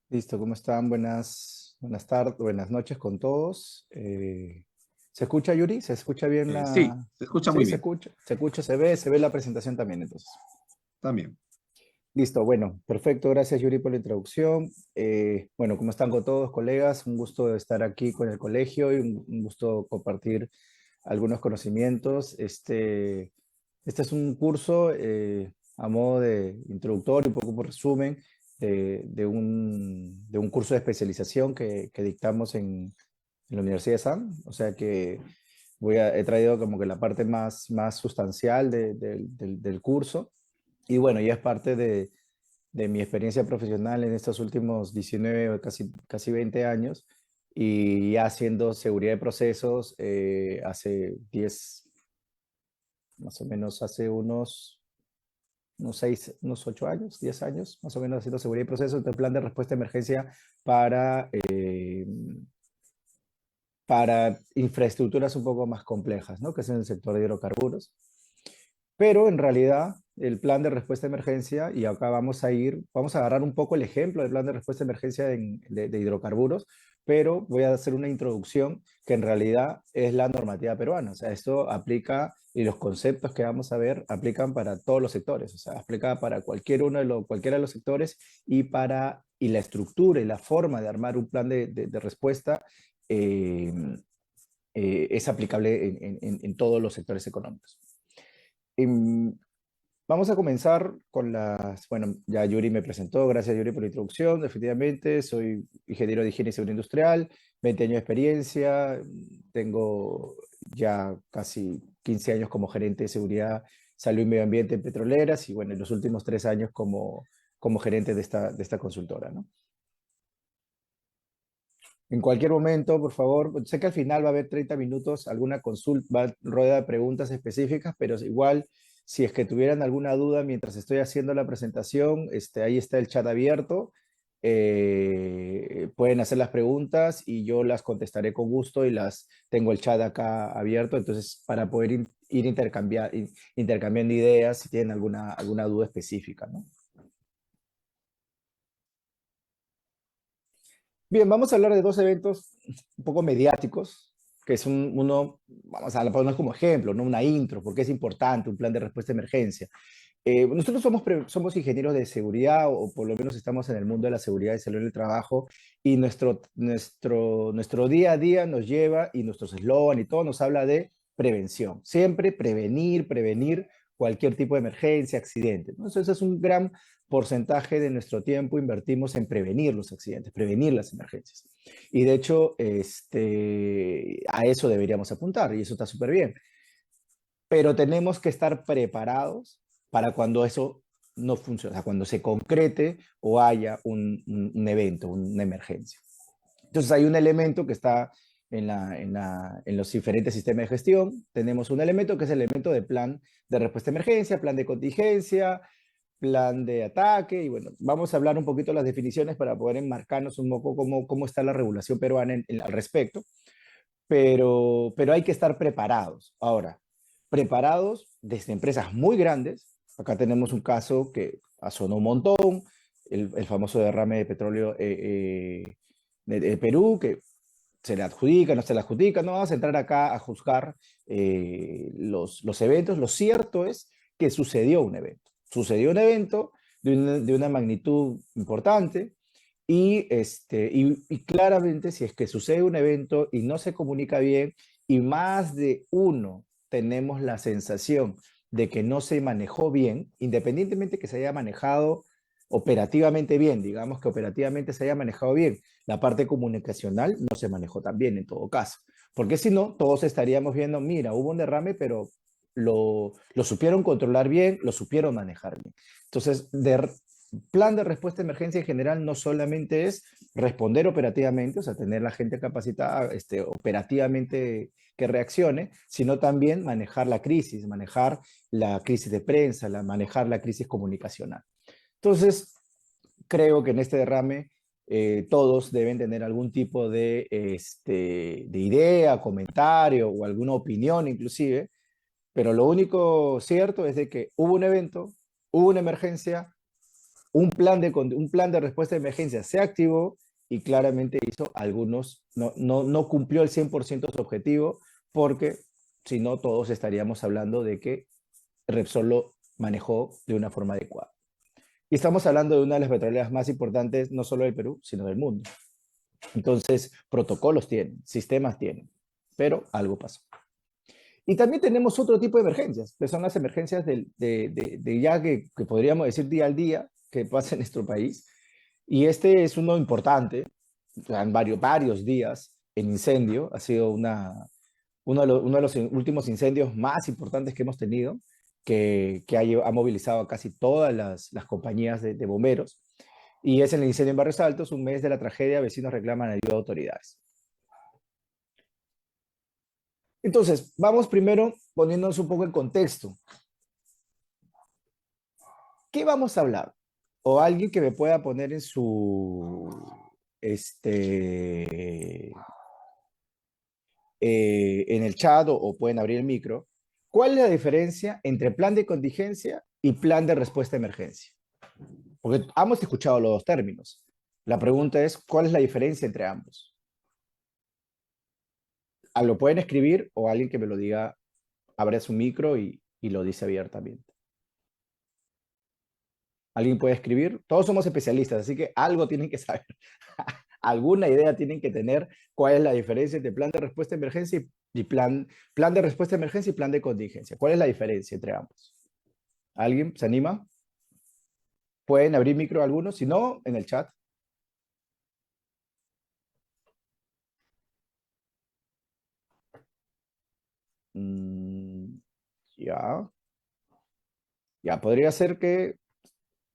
Listo, ¿cómo están? Buenas tardes, buenas noches con todos. ¿Se escucha, Yuri? ¿Se escucha bien Sí, la...? se escucha Sí, muy bien, se escucha, se ve la presentación también, entonces. también. Listo, bueno, perfecto. Gracias, Yuri, por la introducción. Bueno, ¿cómo están con todos, colegas? Un gusto estar aquí con el colegio y un gusto compartir algunos conocimientos. Este es un curso a modo de introductorio, un poco por resumen, de un curso de especialización que dictamos en la Universidad de San. O sea que he traído como que la parte más sustancial del curso. Y bueno, ya es parte de mi experiencia profesional en estos últimos 19 o casi 20 años y ya haciendo seguridad de procesos hace 10 más o menos hace unos 8 años, 10 años, más o menos haciendo seguridad y procesos, el plan de respuesta a emergencia para, eh, para infraestructuras un poco más complejas, ¿no? Que es en el sector de hidrocarburos. Pero en realidad el plan de respuesta a emergencia, y acá vamos a agarrar un poco el ejemplo del plan de respuesta a emergencia de hidrocarburos, pero voy a hacer una introducción que en realidad es la normativa peruana. O sea, esto aplica y los conceptos que vamos a ver aplican para todos los sectores. O sea, aplica para cualquiera de los sectores y la estructura y la forma de armar un plan de respuesta eh, es aplicable en todos los sectores económicos. Em, Vamos a comenzar con bueno, ya Yuri me presentó, gracias Yuri por la introducción, definitivamente, soy ingeniero de higiene y seguridad industrial, 20 años de experiencia, tengo ya casi 15 años como gerente de seguridad, salud y medio ambiente en petroleras y bueno, en los últimos 3 años como gerente de esta consultora, ¿no? En cualquier momento, por favor, sé que al final va a haber 30 minutos, alguna consulta, rueda de preguntas específicas, pero igual, si es que tuvieran alguna duda mientras estoy haciendo la presentación, ahí está el chat abierto. Pueden hacer las preguntas y yo las contestaré con gusto y las tengo el chat acá abierto, entonces para poder intercambiando ideas si tienen alguna duda específica, ¿no? Bien, vamos a hablar de dos eventos un poco mediáticos, que es uno, vamos a ponernos como ejemplo, ¿no? Una intro, porque es importante, un plan de respuesta a emergencia. Nosotros somos ingenieros de seguridad, o por lo menos estamos en el mundo de la seguridad y salud en el trabajo, y nuestro día a día nos lleva, y nuestro eslogan y todo nos habla de prevención. Siempre prevenir cualquier tipo de emergencia, accidente, ¿no? Entonces es un gran porcentaje de nuestro tiempo invertimos en prevenir los accidentes, prevenir las emergencias. Y de hecho, a eso deberíamos apuntar, y eso está súper bien, pero tenemos que estar preparados para cuando eso no funcione, o sea, cuando se concrete o haya un evento, una emergencia. Entonces hay un elemento que está en los diferentes sistemas de gestión. Tenemos un elemento que es el elemento de plan de respuesta a emergencia, plan de contingencia, plan de ataque, y bueno, vamos a hablar un poquito de las definiciones para poder enmarcarnos un poco cómo está la regulación peruana al respecto, pero hay que estar preparados. Ahora, preparados desde empresas muy grandes. Acá tenemos un caso que sonó un montón, el famoso derrame de petróleo de Perú, que se le adjudica, no se le adjudica, no vamos a entrar acá a juzgar los eventos. Lo cierto es que sucedió un evento de una magnitud importante, y claramente, si es que sucede un evento y no se comunica bien, y más de uno tenemos la sensación de que no se manejó bien, independientemente que se haya manejado operativamente bien, digamos que operativamente se haya manejado bien, la parte comunicacional no se manejó tan bien en todo caso. Porque si no, todos estaríamos viendo, mira, hubo un derrame, pero lo supieron controlar bien, lo supieron manejar bien. Entonces, plan de respuesta a emergencia en general no solamente es responder operativamente, o sea, tener la gente capacitada operativamente que reaccione, sino también manejar la crisis de prensa, manejar la crisis comunicacional. Entonces, creo que en este derrame todos deben tener algún tipo de idea, comentario o alguna opinión inclusive, pero lo único cierto es de que hubo un evento, hubo una emergencia, un plan de respuesta de emergencia se activó y claramente hizo algunos, no cumplió el 100% su objetivo, porque si no todos estaríamos hablando de que Repsol lo manejó de una forma adecuada. Y estamos hablando de una de las petroleras más importantes, no solo del Perú, sino del mundo. Entonces, protocolos tienen, sistemas tienen, pero algo pasó. Y también tenemos otro tipo de emergencias, que son las emergencias de ya que podríamos decir día al día que pasa en nuestro país. Y este es uno importante, en varios días en incendio, ha sido uno de los últimos incendios más importantes que hemos tenido, que ha movilizado a casi todas las compañías de bomberos. Y es en el incendio en Barrios Altos, un mes de la tragedia, vecinos reclaman ayuda a autoridades. Entonces, vamos primero poniéndonos un poco en contexto. ¿Qué vamos a hablar? O alguien que me pueda poner en su, este, en el chat o pueden abrir el micro. ¿Cuál es la diferencia entre plan de contingencia y plan de respuesta a emergencia? Porque hemos escuchado los dos términos. La pregunta es, ¿cuál es la diferencia entre ambos? Lo pueden escribir o alguien que me lo diga, abre su micro y lo dice abiertamente. ¿Alguien puede escribir? Todos somos especialistas, así que algo tienen que saber. Alguna idea tienen que tener cuál es la diferencia entre plan de respuesta a emergencia y plan de respuesta a emergencia y plan de contingencia. ¿Cuál es la diferencia entre ambos? ¿Alguien se anima? ¿Pueden abrir micro algunos? Si no, en el chat. Mm, ya. Ya, podría ser que...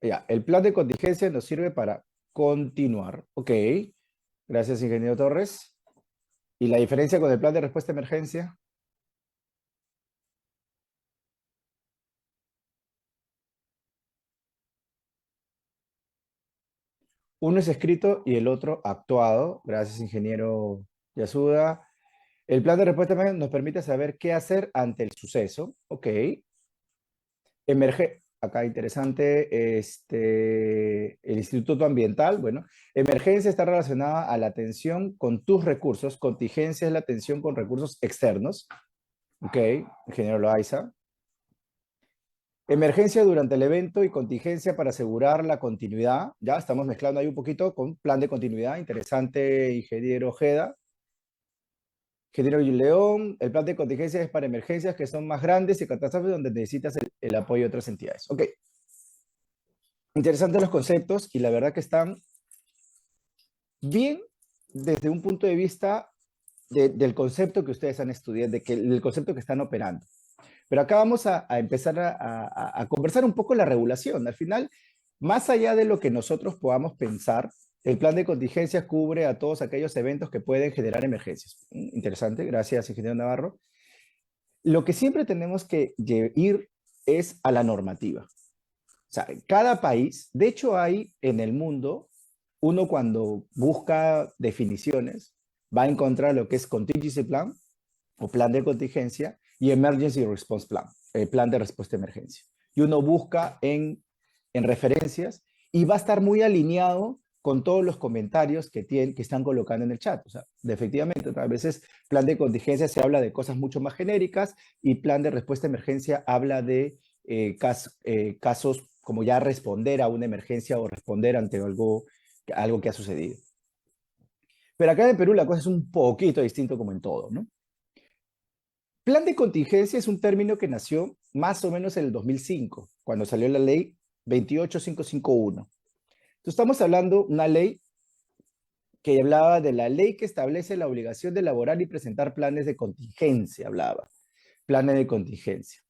Ya, el plan de contingencia nos sirve para continuar. Ok. Gracias, ingeniero Torres. ¿Y la diferencia con el plan de respuesta a emergencia? Uno es escrito y el otro actuado. Gracias, ingeniero Yasuda. El plan de respuesta nos permite saber qué hacer ante el suceso. Ok. Acá interesante, el Instituto Ambiental. Bueno, emergencia está relacionada a la atención con tus recursos. Contingencia es la atención con recursos externos. Ok, ingeniero Loaiza. Emergencia durante el evento y contingencia para asegurar la continuidad. Ya estamos mezclando ahí un poquito con plan de continuidad. Interesante, ingeniero Ojeda. Ingeniero León, el plan de contingencia es para emergencias que son más grandes y catástrofes donde necesitas el apoyo de otras entidades. Ok. Interesantes los conceptos y la verdad que están bien desde un punto de vista del concepto que ustedes han estudiado, del concepto que están operando. Pero acá vamos a empezar a conversar un poco la regulación. Al final, más allá de lo que nosotros podamos pensar, el plan de contingencia cubre a todos aquellos eventos que pueden generar emergencias. Interesante, gracias, ingeniero Navarro. Lo que siempre tenemos que ir es a la normativa. O sea, cada país, de hecho hay en el mundo, uno cuando busca definiciones, va a encontrar lo que es contingency plan o plan de contingencia y emergency response plan, plan de respuesta a emergencia. Y uno busca en referencias y va a estar muy alineado con todos los comentarios que están colocando en el chat. O sea, efectivamente, a veces plan de contingencia se habla de cosas mucho más genéricas y plan de respuesta a emergencia habla de casos como ya responder a una emergencia o responder ante algo que ha sucedido. Pero acá en Perú la cosa es un poquito distinto como en todo, ¿no? Plan de contingencia es un término que nació más o menos en el 2005, cuando salió la ley 28551. Entonces estamos hablando de una ley que hablaba de la ley que establece la obligación de elaborar y presentar planes de contingencia, hablaba, planes de contingencia.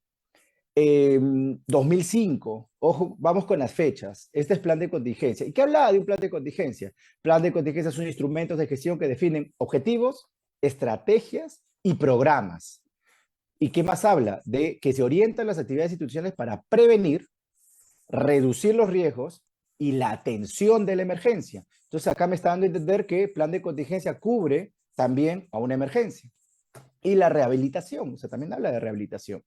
2005, ojo, vamos con las fechas. Este es plan de contingencia. ¿Y qué hablaba de un plan de contingencia? Plan de contingencia son instrumentos de gestión que definen objetivos, estrategias y programas. ¿Y qué más habla? De que se orientan las actividades institucionales para prevenir, reducir los riesgos y la atención de la emergencia. Entonces acá me está dando a entender que plan de contingencia cubre también a una emergencia. Y la rehabilitación, o sea, también habla de rehabilitación.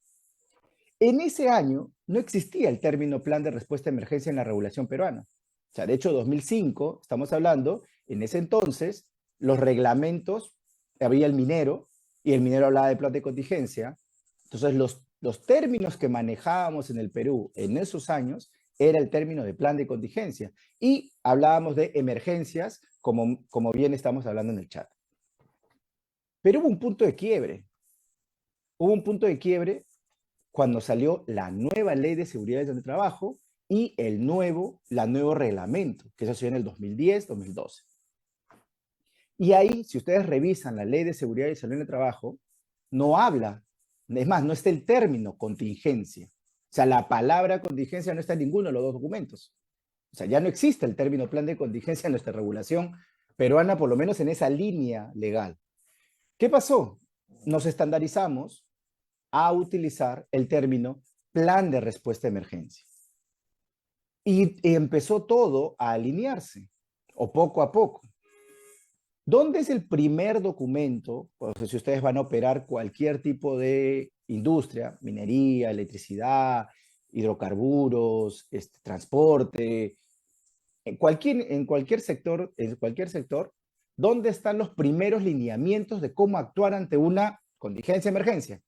En ese año no existía el término plan de respuesta a emergencia en la regulación peruana. O sea, de hecho, 2005, estamos hablando, en ese entonces, los reglamentos, había el minero, y el minero hablaba de plan de contingencia. Entonces, los términos que manejábamos en el Perú en esos años era el término de plan de contingencia. Y hablábamos de emergencias, como bien estamos hablando en el chat. Pero hubo un punto de quiebre. Hubo un punto de quiebre cuando salió la nueva ley de seguridad del trabajo y la nuevo reglamento, que eso se dio en el 2010-2012. Y ahí, si ustedes revisan la ley de seguridad y salud en el trabajo, no habla, es más, no está el término contingencia. O sea, la palabra contingencia no está en ninguno de los dos documentos. O sea, ya no existe el término plan de contingencia en nuestra regulación peruana, por lo menos en esa línea legal. ¿Qué pasó? Nos estandarizamos a utilizar el término plan de respuesta a emergencia. Y empezó todo a alinearse, o poco a poco. ¿Dónde es el primer documento? O sea, si ustedes van a operar cualquier tipo de industria, minería, electricidad, hidrocarburos, transporte, en cualquier sector, ¿dónde están los primeros lineamientos de cómo actuar ante una contingencia, emergencia?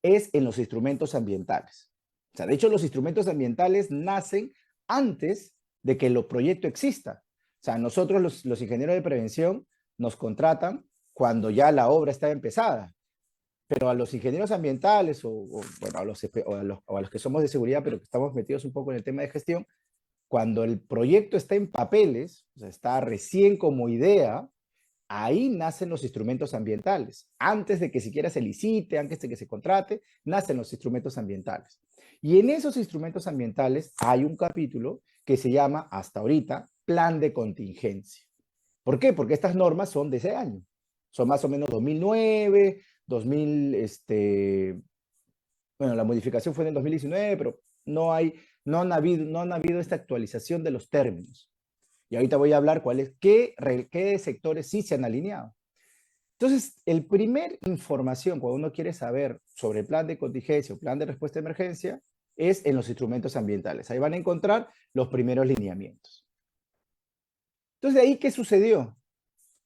Es en los instrumentos ambientales. O sea, de hecho, los instrumentos ambientales nacen antes de que el proyecto exista. O sea, nosotros los ingenieros de prevención nos contratan cuando ya la obra está empezada, pero a los ingenieros ambientales bueno, a los que somos de seguridad, pero que estamos metidos un poco en el tema de gestión, cuando el proyecto está en papeles, o sea, está recién como idea, ahí nacen los instrumentos ambientales. Antes de que siquiera se licite, antes de que se contrate, nacen los instrumentos ambientales. Y en esos instrumentos ambientales hay un capítulo que se llama, hasta ahorita, plan de contingencia. ¿Por qué? Porque estas normas son de ese año. Son más o menos 2009, 2000, bueno, la modificación fue en el 2019, pero no han habido esta actualización de los términos. Y ahorita voy a hablar qué sectores sí se han alineado. Entonces, el primer información cuando uno quiere saber sobre el plan de contingencia o plan de respuesta a emergencia es en los instrumentos ambientales. Ahí van a encontrar los primeros lineamientos. Entonces, ¿de ahí qué sucedió?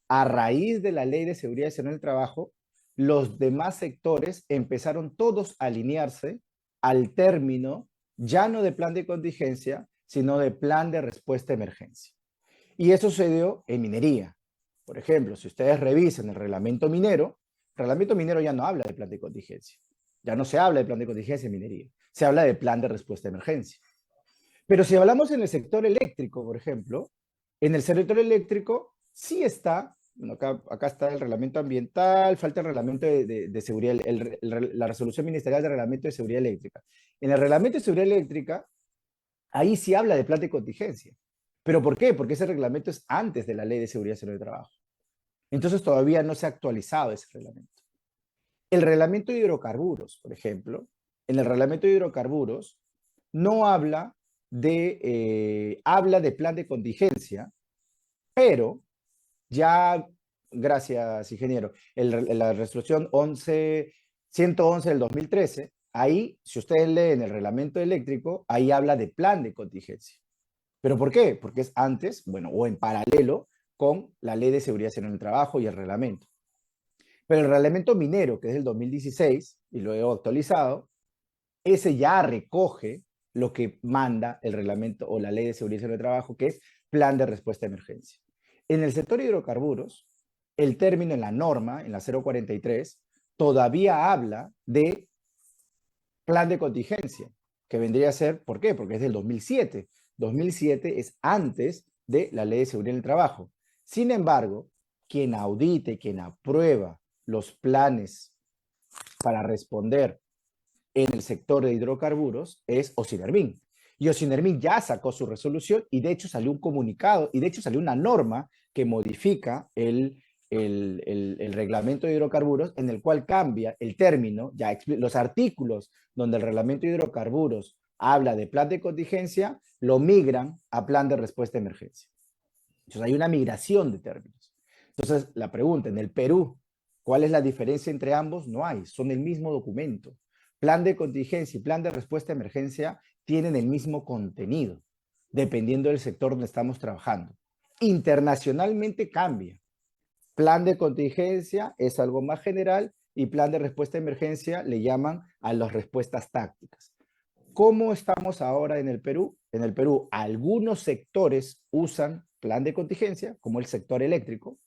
A raíz de la Ley de Seguridad y Salud en el Trabajo, los demás sectores empezaron todos a alinearse al término ya no de plan de contingencia, sino de plan de respuesta a emergencia. Y eso sucedió en minería. Por ejemplo, si ustedes revisan el reglamento minero ya no habla de plan de contingencia. Ya no se habla de plan de contingencia en minería. Se habla de plan de respuesta a emergencia. Pero si hablamos en el sector eléctrico, por ejemplo, en el sector eléctrico sí está, bueno, acá está el reglamento ambiental, falta el reglamento de seguridad, la resolución ministerial del reglamento de seguridad eléctrica. En el reglamento de seguridad eléctrica, ahí sí habla de plan de contingencia. ¿Pero por qué? Porque ese reglamento es antes de la Ley de Seguridad y Salud del Trabajo. Entonces todavía no se ha actualizado ese reglamento. El reglamento de hidrocarburos, por ejemplo, en el reglamento de hidrocarburos no habla de plan de contingencia, pero ya, gracias ingeniero, la resolución 111 del 2013, ahí, si ustedes leen el reglamento eléctrico, ahí habla de plan de contingencia. ¿Pero por qué? Porque es antes, bueno, o en paralelo con la Ley de Seguridad en el Trabajo y el reglamento. Pero el reglamento minero, que es del 2016, y lo he actualizado, ese ya recoge lo que manda el reglamento o la Ley de Seguridad en el Trabajo, que es plan de respuesta a emergencia. En el sector de hidrocarburos, el término en la norma, en la 043, todavía habla de plan de contingencia, que vendría a ser, ¿por qué? Porque es del 2007. 2007 es antes de la Ley de Seguridad en el Trabajo. Sin embargo, quien audite, quien aprueba los planes para responder en el sector de hidrocarburos es Ocinermin. Y Ocinermin ya sacó su resolución y de hecho salió un comunicado y de hecho salió una norma que modifica el reglamento de hidrocarburos en el cual cambia el término, ya los artículos donde el reglamento de hidrocarburos habla de plan de contingencia, lo migran a plan de respuesta a emergencia. Entonces hay una migración de términos. Entonces la pregunta, en el Perú, ¿cuál es la diferencia entre ambos? No hay, son el mismo documento. plan de contingencia y plan de respuesta a emergencia tienen el mismo contenido, dependiendo del sector donde estamos trabajando. Internacionalmente cambia. Plan de contingencia es algo más general y plan de respuesta a emergencia le llaman a las respuestas tácticas. ¿Cómo estamos ahora en el Perú? En el Perú, algunos sectores usan plan de contingencia, como el sector eléctrico,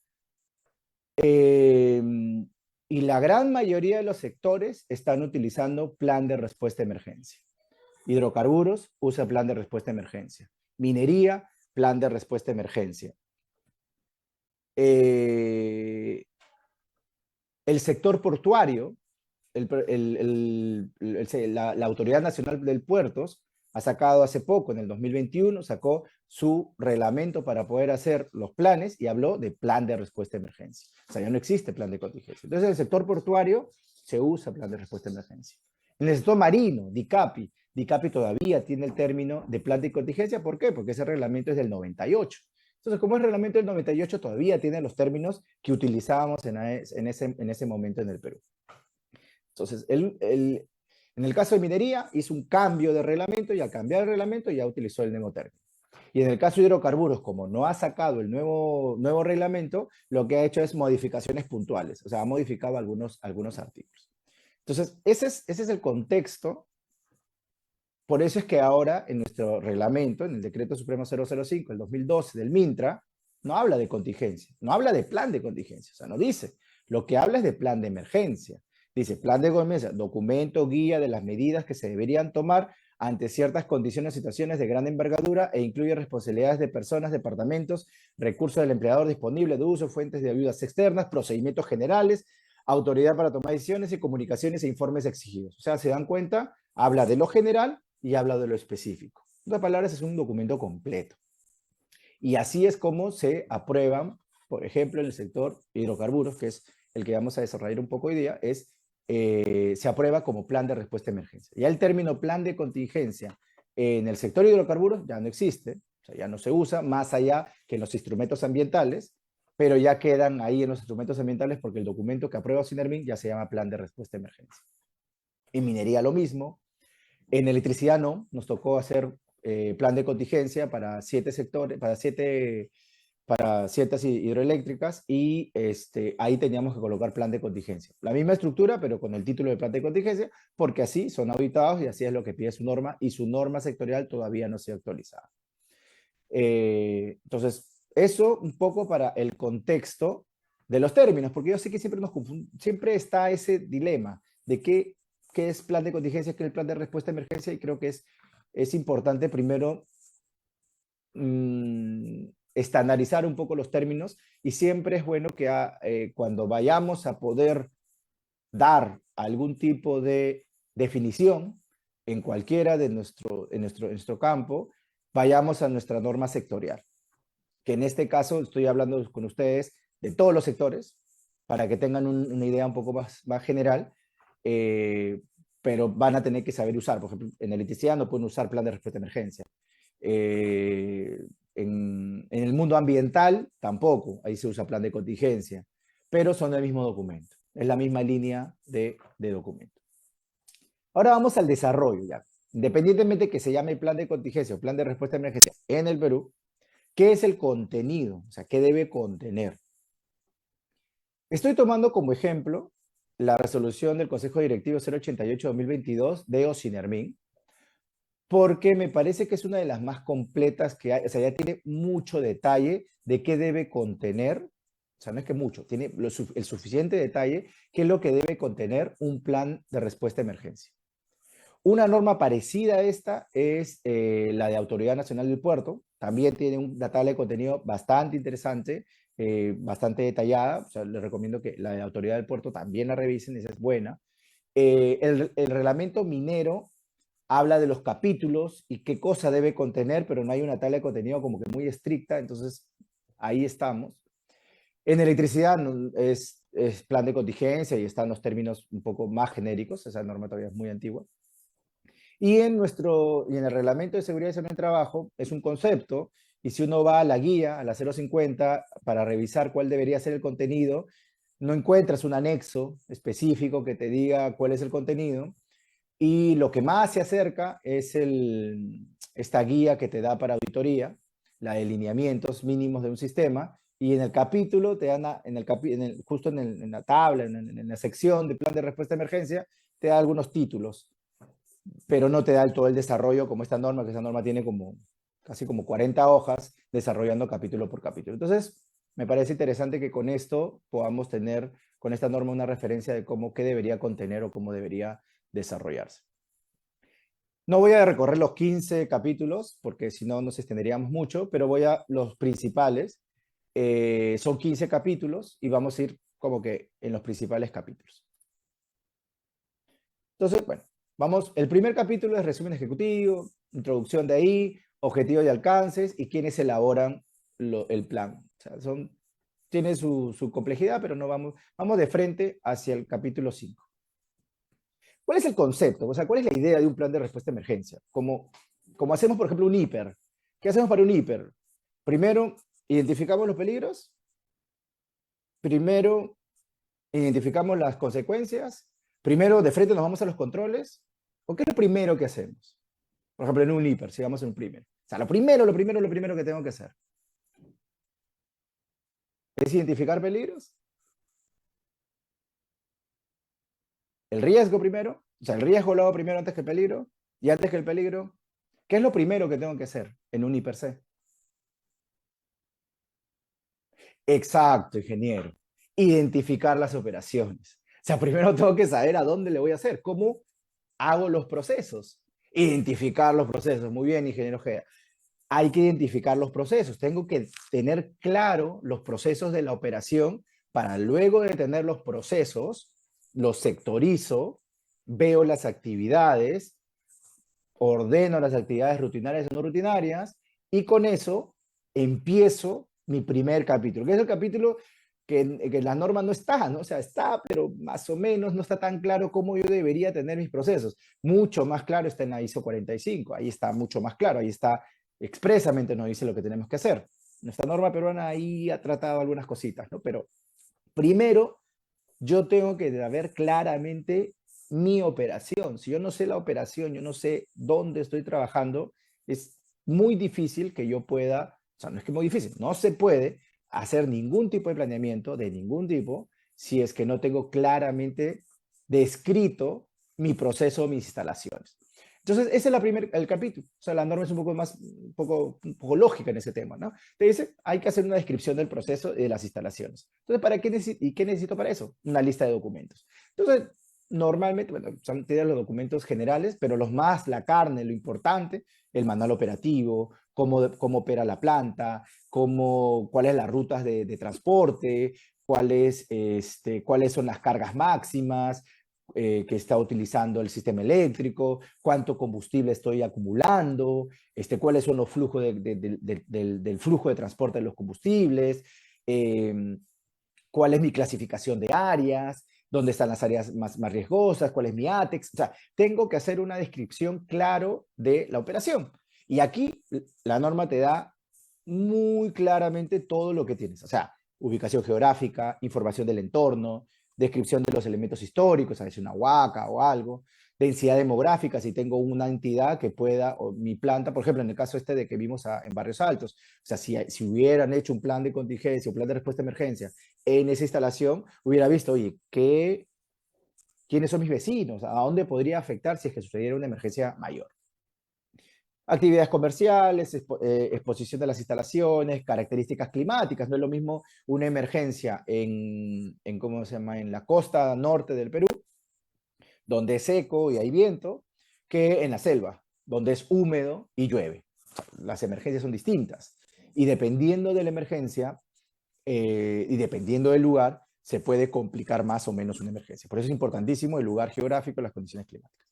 y la gran mayoría de los sectores están utilizando plan de respuesta a emergencia. Hidrocarburos usa plan de respuesta a emergencia. Minería, plan de respuesta a emergencia. El sector portuario, la Autoridad Nacional del Puertos ha sacado hace poco, en el 2021, sacó su reglamento para poder hacer los planes y habló de plan de respuesta a emergencia. O sea, ya no existe plan de contingencia. Entonces, en el sector portuario se usa plan de respuesta a emergencia. En el sector marino, DICAPI todavía tiene el término de plan de contingencia. ¿Por qué? Porque ese reglamento es del 98. Entonces, como es reglamento del 98, todavía tiene los términos que utilizábamos en ese momento en el Perú. Entonces, en el caso de minería, hizo un cambio de reglamento y al cambiar el reglamento ya utilizó el nuevo término. Y en el caso de hidrocarburos, como no ha sacado el nuevo reglamento, lo que ha hecho es modificaciones puntuales, o sea, ha modificado algunos artículos. Entonces, ese es el contexto. Por eso es que ahora en nuestro reglamento, en el Decreto Supremo 005, el 2012 del MINTRA, no habla de contingencia, no habla de plan de contingencia, o sea, no dice. Lo que habla es de plan de emergencia. Dice, plan de emergencia, documento, guía de las medidas que se deberían tomar ante ciertas condiciones o situaciones de gran envergadura e incluye responsabilidades de personas, departamentos, recursos del empleador disponible de uso, fuentes de ayudas externas, procedimientos generales, autoridad para tomar decisiones y comunicaciones e informes exigidos. O sea, se dan cuenta, habla de lo general y habla de lo específico. En otras palabras, es un documento completo. Y así es como se aprueban, por ejemplo, en el sector hidrocarburos, que es el que vamos a desarrollar un poco hoy día, se aprueba como plan de respuesta a emergencia. Ya el término plan de contingencia en el sector hidrocarburos ya no existe, o sea, ya no se usa, más allá que en los instrumentos ambientales, pero ya quedan ahí en los instrumentos ambientales porque el documento que aprueba Sinermin ya se llama plan de respuesta a emergencia. En minería lo mismo. En electricidad no, nos tocó hacer plan de contingencia para 7 sectores, para ciertas hidroeléctricas y ahí teníamos que colocar plan de contingencia. La misma estructura, pero con el título de plan de contingencia, porque así son auditados y así es lo que pide su norma y su norma sectorial todavía no se ha actualizado. Entonces, eso un poco para el contexto de los términos, porque yo sé que siempre está ese dilema de qué es plan de contingencia, qué es el plan de respuesta a emergencia, y creo que es importante primero estandarizar un poco los términos, y siempre es bueno que cuando vayamos a poder dar algún tipo de definición en cualquiera de nuestro campo, vayamos a nuestra norma sectorial, que en este caso estoy hablando con ustedes de todos los sectores, para que tengan una idea un poco más general, pero van a tener que saber usar. Por ejemplo, en electricidad no pueden usar plan de respuesta a emergencia. En el mundo ambiental tampoco, ahí se usa plan de contingencia, pero son el mismo documento, es la misma línea de documento. Ahora vamos al desarrollo ya. Independientemente que se llame plan de contingencia o plan de respuesta a emergencia en el Perú, ¿qué es el contenido? O sea, ¿qué debe contener? Estoy tomando como ejemplo la resolución del Consejo Directivo 088-2022 de OSINERMIN, porque me parece que es una de las más completas que hay. O sea, ya tiene mucho detalle de qué debe contener. O sea, no es que mucho, tiene el suficiente detalle qué es lo que debe contener un plan de respuesta a emergencia. Una norma parecida a esta es la de Autoridad Nacional del Puerto. También tiene una tabla de contenido bastante interesante, bastante detallada. O sea, les recomiendo que la de Autoridad del Puerto también la revisen, esa es buena. El reglamento minero habla de los capítulos y qué cosa debe contener, pero no hay una tabla de contenido como que muy estricta, entonces ahí estamos. En electricidad es plan de contingencia y están los términos un poco más genéricos, esa norma todavía es muy antigua. Y en el reglamento de seguridad y salud en el trabajo es un concepto, y si uno va a la guía, a la 050, para revisar cuál debería ser el contenido, no encuentras un anexo específico que te diga cuál es el contenido, Y lo que más se acerca es esta guía que te da para auditoría, la de lineamientos mínimos de un sistema, y en el capítulo te dan, justo en la tabla, en la sección de plan de respuesta a emergencia, te da algunos títulos, pero no te da todo el desarrollo como esta norma, que esa norma tiene como casi como 40 hojas desarrollando capítulo por capítulo. Entonces, me parece interesante que con esto podamos tener, con esta norma, una referencia de cómo, qué debería contener o cómo debería desarrollarse. No voy a recorrer los 15 capítulos, porque si no nos extenderíamos mucho, pero voy a los principales. Son 15 capítulos y vamos a ir como que en los principales capítulos. Entonces, bueno, vamos. El primer capítulo es resumen ejecutivo, introducción de ahí, objetivos y alcances y quiénes elaboran el plan. O sea, tiene su complejidad, pero no vamos de frente hacia el capítulo 5. ¿Cuál es el concepto? O sea, ¿cuál es la idea de un plan de respuesta a emergencia? Como hacemos, por ejemplo, un hiper. ¿Qué hacemos para un hiper? Primero, identificamos los peligros. Primero, identificamos las consecuencias. Primero, de frente nos vamos a los controles. ¿O qué es lo primero que hacemos? Por ejemplo, en un hiper, si vamos en un primer. O sea, lo primero que tengo que hacer es identificar peligros. El riesgo primero. O sea, el riesgo lo hago primero antes que el peligro. Y antes que el peligro, ¿qué es lo primero que tengo que hacer en un hiper C? Exacto, ingeniero. Identificar las operaciones. O sea, primero tengo que saber a dónde le voy a hacer, cómo hago los procesos. Identificar los procesos. Muy bien, ingeniero Gea. Hay que identificar los procesos. Tengo que tener claro los procesos de la operación para luego de tener los procesos, los sectorizo, veo las actividades, ordeno las actividades rutinarias o no rutinarias y con eso empiezo mi primer capítulo, que es el capítulo que la norma no está, ¿no? O sea, está, pero más o menos no está tan claro cómo yo debería tener mis procesos. Mucho más claro está en la ISO 45, ahí está mucho más claro, ahí está expresamente nos dice lo que tenemos que hacer. Nuestra norma peruana ahí ha tratado algunas cositas, ¿no? Pero primero yo tengo que saber claramente mi operación. Si yo no sé la operación, yo no sé dónde estoy trabajando, es muy difícil que yo pueda, o sea, no es que muy difícil, no se puede hacer ningún tipo de planeamiento de ningún tipo si es que no tengo claramente descrito mi proceso, mis instalaciones. Entonces, ese es el capítulo. O sea, la norma es un poco más, un poco lógica en ese tema, ¿no? Te dice, hay que hacer una descripción del proceso y de las instalaciones. Entonces, ¿qué necesito para eso? Una lista de documentos. Entonces, normalmente, bueno, tienen los documentos generales, pero los más, la carne, lo importante, el manual operativo, cómo opera la planta, cuáles las rutas de transporte, cuáles son las cargas máximas, que está utilizando el sistema eléctrico, cuánto combustible estoy acumulando, cuáles son los flujos del flujo de transporte de los combustibles, cuál es mi clasificación de áreas, dónde están las áreas más riesgosas, cuál es mi ATEX. O sea, tengo que hacer una descripción claro de la operación. Y aquí la norma te da muy claramente todo lo que tienes. O sea, ubicación geográfica, información del entorno, descripción de los elementos históricos, a veces una huaca o algo, densidad demográfica, si tengo una entidad que pueda, o mi planta, por ejemplo, en el caso de que vimos en Barrios Altos, o sea, si hubieran hecho un plan de contingencia, un plan de respuesta a emergencia en esa instalación, hubiera visto, oye, ¿quiénes son mis vecinos? ¿A dónde podría afectar si es que sucediera una emergencia mayor? Actividades comerciales, exposición de las instalaciones, características climáticas. No es lo mismo una emergencia ¿cómo se llama? En la costa norte del Perú, donde es seco y hay viento, que en la selva, donde es húmedo y llueve. Las emergencias son distintas. Y dependiendo de la emergencia y dependiendo del lugar, se puede complicar más o menos una emergencia. Por eso es importantísimo el lugar geográfico y las condiciones climáticas.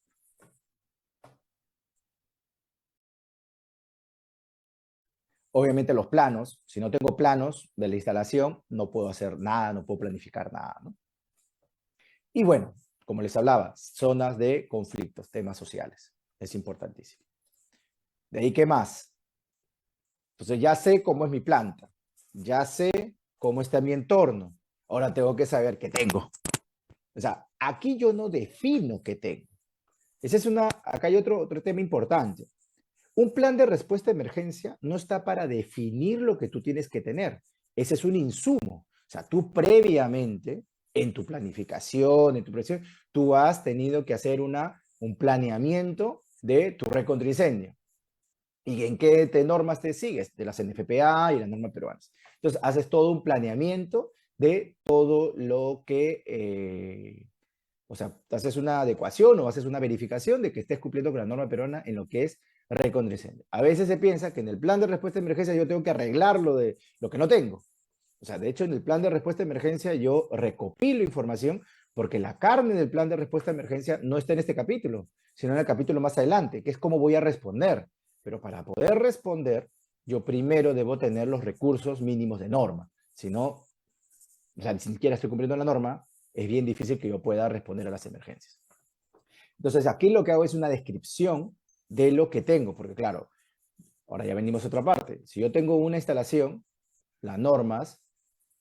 Obviamente los planos, si no tengo planos de la instalación, no puedo hacer nada, no puedo planificar nada, ¿no? Y bueno, como les hablaba, zonas de conflictos, temas sociales. Es importantísimo. De ahí, ¿qué más? Entonces ya sé cómo es mi planta, ya sé cómo está mi entorno. Ahora tengo que saber qué tengo. O sea, aquí yo no defino qué tengo. Acá hay otro tema importante. Un plan de respuesta a emergencia no está para definir lo que tú tienes que tener. Ese es un insumo. O sea, tú previamente, en tu planificación, en tu presión, tú has tenido que hacer un planeamiento de tu red contra incendio. ¿Y en qué normas te sigues? De las NFPA y las normas peruanas. Entonces, haces todo un planeamiento de todo lo que, o sea, haces una adecuación o haces una verificación de que estés cumpliendo con la norma peruana en lo que es red contra incendio. A veces se piensa que en el plan de respuesta de emergencia yo tengo que arreglar lo que no tengo. O sea, de hecho, en el plan de respuesta de emergencia yo recopilo información porque la carne del plan de respuesta de emergencia no está en este capítulo, sino en el capítulo más adelante, que es cómo voy a responder. Pero para poder responder, yo primero debo tener los recursos mínimos de norma. Si no, o sea, ni siquiera estoy cumpliendo la norma, es bien difícil que yo pueda responder a las emergencias. Entonces, aquí lo que hago es una descripción de lo que tengo, porque claro, ahora ya venimos a otra parte. Si yo tengo una instalación, las normas,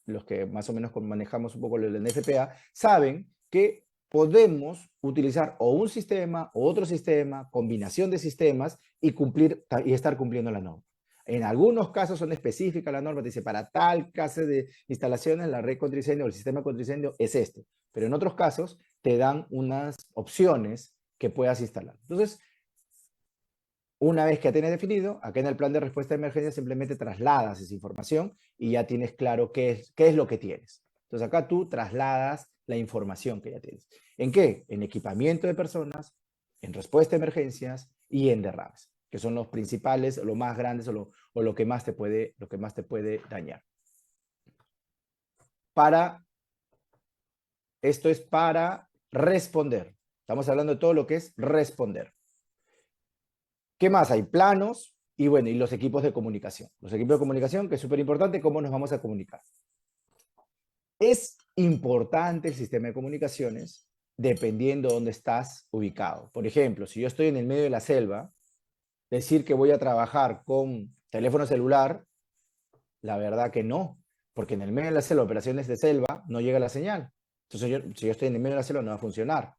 los que más o menos manejamos un poco el NFPA, saben que podemos utilizar o un sistema o otro sistema, combinación de sistemas y estar cumpliendo la norma. En algunos casos son específicas las normas, dice para tal clase de instalaciones la red contra incendio o el sistema contra incendio es este, pero en otros casos te dan unas opciones que puedas instalar. Entonces, una vez que tienes definido, acá en el plan de respuesta de emergencia simplemente trasladas esa información y ya tienes claro qué es lo que tienes. Entonces acá tú trasladas la información que ya tienes. ¿En qué? En equipamiento de personas, en respuesta a emergencias y en derrames, que son los principales, los más grandes o lo que más te puede dañar. Esto es para responder. Estamos hablando de todo lo que es responder. ¿Qué más? Hay planos y bueno, y los equipos de comunicación. Los equipos de comunicación, que es súper importante, cómo nos vamos a comunicar. Es importante el sistema de comunicaciones dependiendo de dónde estás ubicado. Por ejemplo, si yo estoy en el medio de la selva, decir que voy a trabajar con teléfono celular, la verdad que no, porque en el medio de la selva, operaciones de selva, no llega la señal. Entonces, si yo estoy en el medio de la selva, no va a funcionar.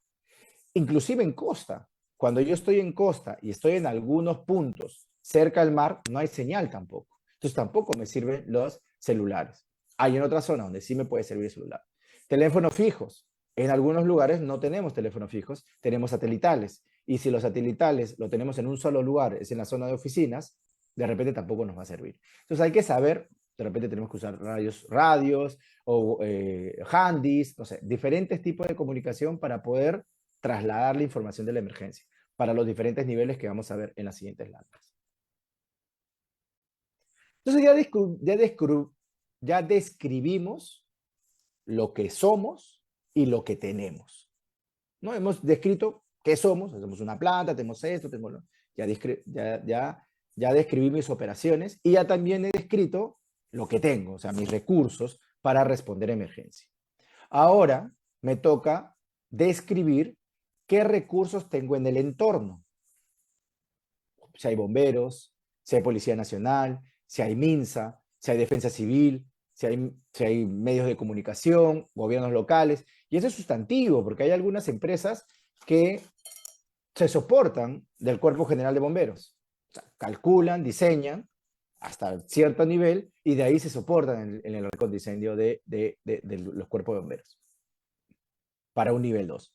Inclusive en costa. Cuando yo estoy en costa y estoy en algunos puntos cerca del mar, no hay señal tampoco. Entonces tampoco me sirven los celulares. Hay en otra zona donde sí me puede servir el celular. Teléfonos fijos. En algunos lugares no tenemos teléfonos fijos, tenemos satelitales. Y si los satelitales lo tenemos en un solo lugar, es en la zona de oficinas, de repente tampoco nos va a servir. Entonces hay que saber, de repente tenemos que usar radios o handys, no sé, diferentes tipos de comunicación para poder trasladar la información de la emergencia para los diferentes niveles que vamos a ver en las siguientes láminas. Entonces ya describimos lo que somos y lo que tenemos. ¿No? Hemos descrito qué somos, somos una planta, tenemos esto, ya describí mis operaciones y ya también he descrito lo que tengo, o sea, mis recursos para responder a emergencia. Ahora me toca describir qué recursos tengo en el entorno. Si hay bomberos, si hay Policía Nacional, si hay MINSA, si hay Defensa Civil, si hay medios de comunicación, gobiernos locales. Y eso es sustantivo, porque hay algunas empresas que se soportan del Cuerpo General de Bomberos. O sea, calculan, diseñan hasta cierto nivel y de ahí se soportan en el récord de incendio de los cuerpos de bomberos para un nivel 2.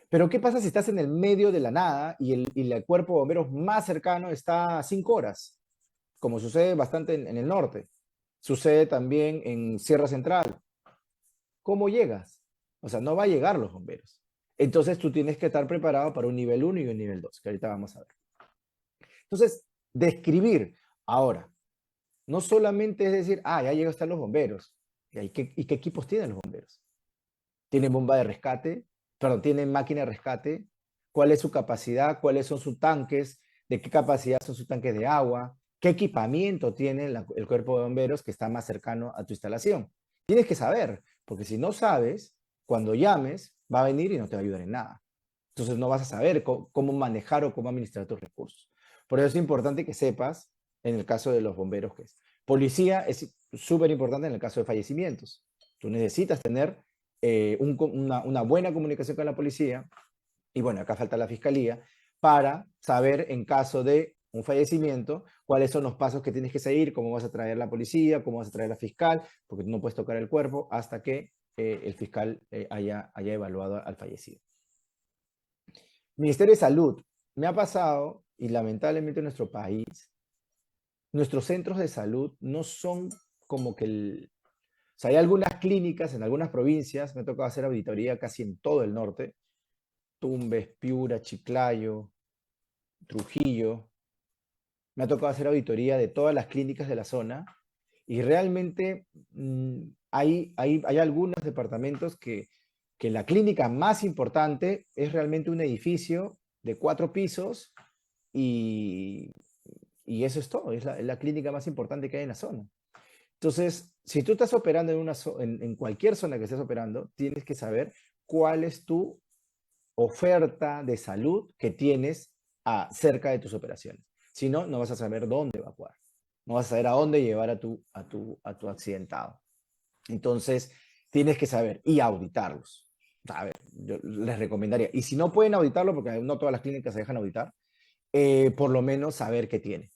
Pero ¿qué pasa si estás en el medio de la nada y el cuerpo de bomberos más cercano está a 5 horas? Como sucede bastante en el norte. Sucede también en Sierra Central. ¿Cómo llegas? O sea, no va a llegar los bomberos. Entonces tú tienes que estar preparado para un nivel 1 y un nivel 2, que ahorita vamos a ver. Entonces, describir. Ahora, no solamente es decir, ya llegan los bomberos. ¿Y qué equipos tienen los bomberos? ¿Tienen bomba de rescate? Perdón, ¿tienen máquina de rescate? ¿Cuál es su capacidad? ¿Cuáles son sus tanques? ¿De qué capacidad son sus tanques de agua? ¿Qué equipamiento tiene el cuerpo de bomberos que está más cercano a tu instalación? Tienes que saber, porque si no sabes, cuando llames, va a venir y no te va a ayudar en nada. Entonces no vas a saber cómo manejar o cómo administrar tus recursos. Por eso es importante que sepas, en el caso de los bomberos, qué es. Policía es súper importante en el caso de fallecimientos. Tú necesitas tener una buena comunicación con la policía Y bueno, acá falta la fiscalía para saber en caso de un fallecimiento cuáles son los pasos que tienes que seguir, cómo vas a traer la policía, cómo vas a traer la fiscal, porque tú no puedes tocar el cuerpo hasta que el fiscal haya evaluado al fallecido. Ministerio de Salud. Me ha pasado, y lamentablemente en nuestro país, nuestros centros de salud no son como que o sea, hay algunas clínicas en algunas provincias, me ha tocado hacer auditoría casi en todo el norte, Tumbes, Piura, Chiclayo, Trujillo. Me ha tocado hacer auditoría de todas las clínicas de la zona y realmente hay algunos departamentos que la clínica más importante es realmente un edificio de 4 pisos y, y eso es todo, es la clínica más importante que hay en la zona. Entonces, si tú estás operando en cualquier zona que estés operando, tienes que saber cuál es tu oferta de salud que tienes cerca de tus operaciones. Si no, no vas a saber dónde evacuar. No vas a saber a dónde llevar a tu accidentado. Entonces, tienes que saber y auditarlos. A ver, yo les recomendaría. Y si no pueden auditarlo, porque no todas las clínicas se dejan auditar, por lo menos saber qué tiene.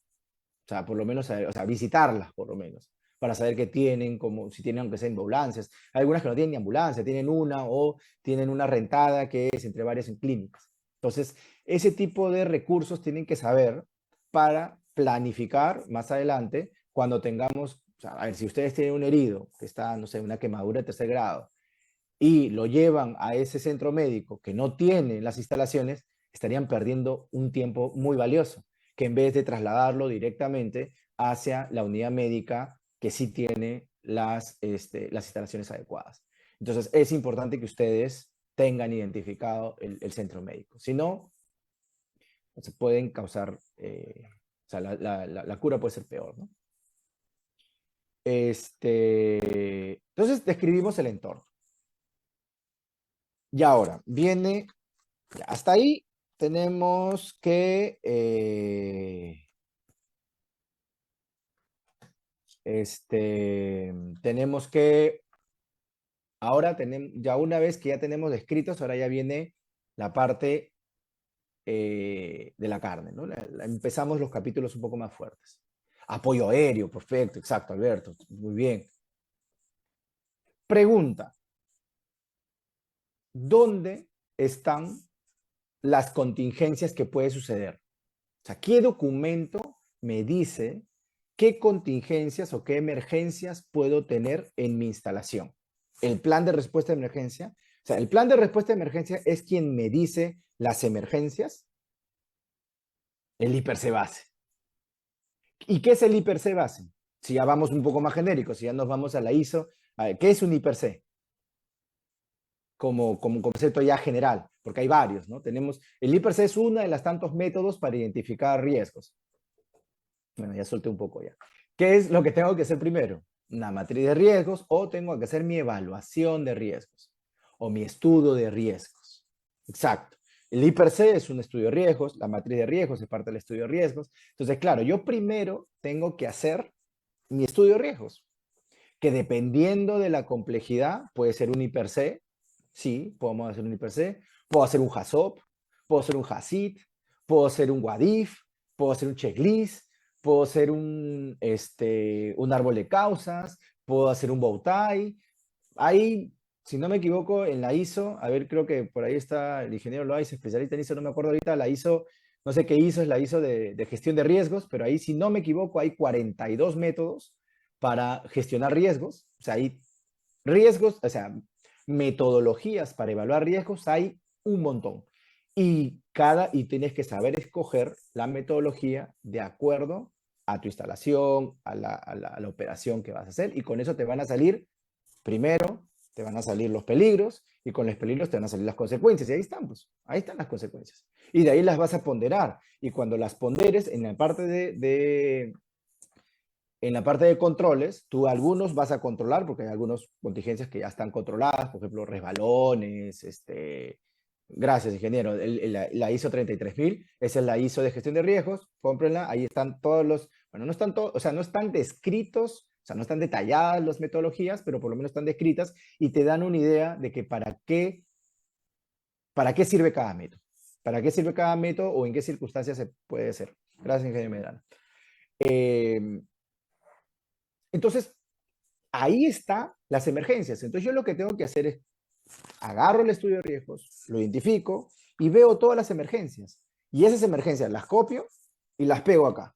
O sea, por lo menos, o sea, visitarlas, por lo menos, para saber qué tienen, como si tienen, aunque sea ambulancias. Hay algunas que no tienen ni ambulancia, tienen una o tienen una rentada que es entre varias en clínicas. Entonces, ese tipo de recursos tienen que saber para planificar más adelante cuando tengamos, o sea, a ver, si ustedes tienen un herido que está, no sé, una quemadura de tercer grado y lo llevan a ese centro médico que no tiene las instalaciones, estarían perdiendo un tiempo muy valioso, que en vez de trasladarlo directamente hacia la unidad médica que sí tiene las instalaciones adecuadas. Entonces, es importante que ustedes tengan identificado el centro médico. Si no, se pueden causar, o sea, la cura puede ser peor, ¿no? Entonces, describimos el entorno. Y ahora, viene, hasta ahí tenemos que, tenemos que, ahora tenemos, ya una vez que ya tenemos descritos, ahora ya viene la parte de la carne, ¿no? Empezamos los capítulos un poco más fuertes. Apoyo aéreo, perfecto, exacto, Alberto, muy bien. Pregunta, ¿dónde están las contingencias que puede suceder? O sea, ¿qué documento me dice qué contingencias o qué emergencias puedo tener en mi instalación? El plan de respuesta de emergencia. O sea, el plan de respuesta de emergencia es quien me dice las emergencias, el IPRC base. ¿Y qué es el IPRC base? Si ya vamos un poco más genéricos, si ya nos vamos a la ISO, a ver, ¿qué es un IPRC? Como concepto ya general, porque hay varios, ¿no? Tenemos, el IPRC es uno de los tantos métodos para identificar riesgos. Bueno, ya solté un poco ya. ¿Qué es lo que tengo que hacer primero? Una matriz de riesgos o tengo que hacer mi evaluación de riesgos o mi estudio de riesgos. Exacto. El IPRC es un estudio de riesgos, la matriz de riesgos es parte del estudio de riesgos. Entonces, claro, yo primero tengo que hacer mi estudio de riesgos, que dependiendo de la complejidad puede ser un IPRC, sí, podemos hacer un IPRC, puedo hacer un HACCP, puedo hacer un HACCP, puedo hacer un WADIF, puedo hacer un checklist, puedo hacer un árbol de causas, puedo hacer un bowtie. Ahí, si no me equivoco, en la ISO, a ver, creo que por ahí está el ingeniero Loaiza, especialista en ISO, no me acuerdo ahorita, la ISO, no sé qué ISO es la ISO de gestión de riesgos, pero ahí, si no me equivoco, hay 42 métodos para gestionar riesgos. O sea, hay riesgos, o sea, metodologías para evaluar riesgos, hay un montón. Y tienes que saber escoger la metodología de acuerdo a tu instalación, a la operación que vas a hacer, y con eso te van a salir, primero, te van a salir los peligros, y con los peligros te van a salir las consecuencias, y ahí están, pues, ahí están las consecuencias. Y de ahí las vas a ponderar, y cuando las ponderes en la parte en la parte de controles, tú algunos vas a controlar, porque hay algunas contingencias que ya están controladas, por ejemplo, resbalones, gracias, ingeniero. La ISO 33000, esa es la ISO de gestión de riesgos, cómprenla, ahí están todos los, bueno, no están todos, o sea, no están descritos, o sea, no están detalladas las metodologías, pero por lo menos están descritas y te dan una idea de que para qué sirve cada método. ¿Para qué sirve cada método o en qué circunstancias se puede hacer? Gracias, ingeniero Medrano. Eh, entonces, ahí están las emergencias. Entonces, yo lo que tengo que hacer es agarro el estudio de riesgos, lo identifico y veo todas las emergencias. Y esas emergencias las copio y las pego acá.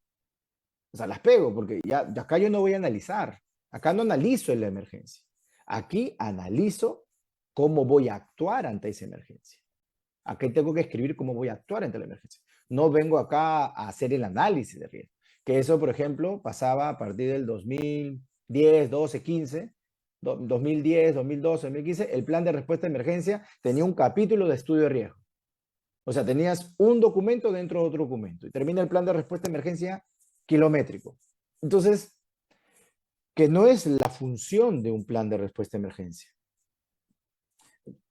O sea, las pego porque ya acá yo no voy a analizar. Acá no analizo en la emergencia. Aquí analizo cómo voy a actuar ante esa emergencia. Aquí tengo que escribir cómo voy a actuar ante la emergencia. No vengo acá a hacer el análisis de riesgo. Que eso, por ejemplo, pasaba a partir del 2010, 12, 15, 2010, 2012, 2015, el plan de respuesta a emergencia tenía un capítulo de estudio de riesgo. O sea, tenías un documento dentro de otro documento. Y termina el plan de respuesta a emergencia kilométrico. Entonces, que no es la función de un plan de respuesta a emergencia.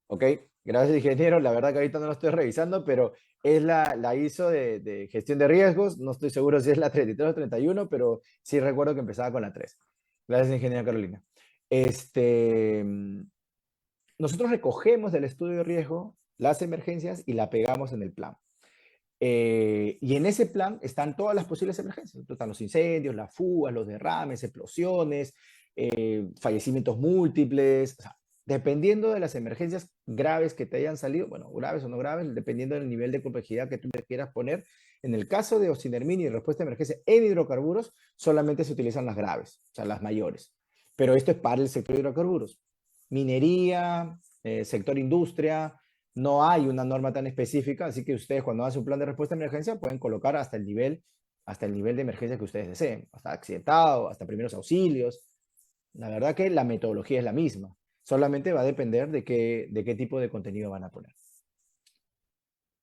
¿Ok? Gracias, ingeniero. La verdad que ahorita no lo estoy revisando, pero es la ISO de gestión de riesgos. No estoy seguro si es la 33 o 31, pero sí recuerdo que empezaba con la 3. Gracias, ingeniera Carolina. Nosotros recogemos del estudio de riesgo las emergencias y la pegamos en el plan. Y en ese plan están todas las posibles emergencias. Están los incendios, las fugas, los derrames, explosiones, fallecimientos múltiples. O sea, dependiendo de las emergencias graves que te hayan salido, bueno, graves o no graves, dependiendo del nivel de complejidad que tú le quieras poner. En el caso de Ocinermin y respuesta de emergencia en hidrocarburos, solamente se utilizan las graves, o sea, las mayores. Pero esto es para el sector de hidrocarburos. Minería, sector industria, no hay una norma tan específica, así que ustedes cuando hacen un plan de respuesta a emergencia pueden colocar hasta el nivel de emergencia que ustedes deseen, hasta accidentado, hasta primeros auxilios. La verdad que la metodología es la misma, solamente va a depender de qué tipo de contenido van a poner.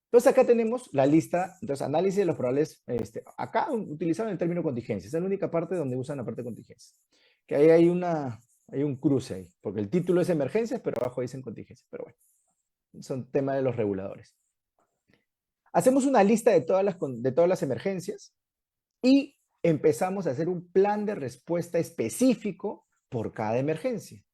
Entonces acá tenemos la lista, entonces análisis de los probables, acá utilizaron el término contingencia, esa es la única parte donde usan la parte de contingencia, que ahí hay un cruce ahí, porque el título es emergencias, pero abajo dicen contingencia, pero bueno, son temas de los reguladores. Hacemos una lista de todas las emergencias y empezamos a hacer un plan de respuesta específico por cada emergencia.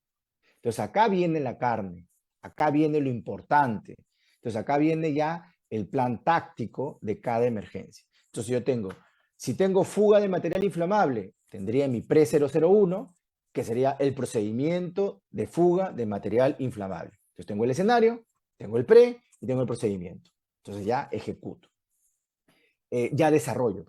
Entonces acá viene la carne, acá viene lo importante. Entonces acá viene ya el plan táctico de cada emergencia. Entonces si tengo fuga de material inflamable, tendría mi PRE-001, que sería el procedimiento de fuga de material inflamable. Entonces tengo el escenario, tengo el PRE y tengo el procedimiento. Entonces ya ejecuto. Ya desarrollo.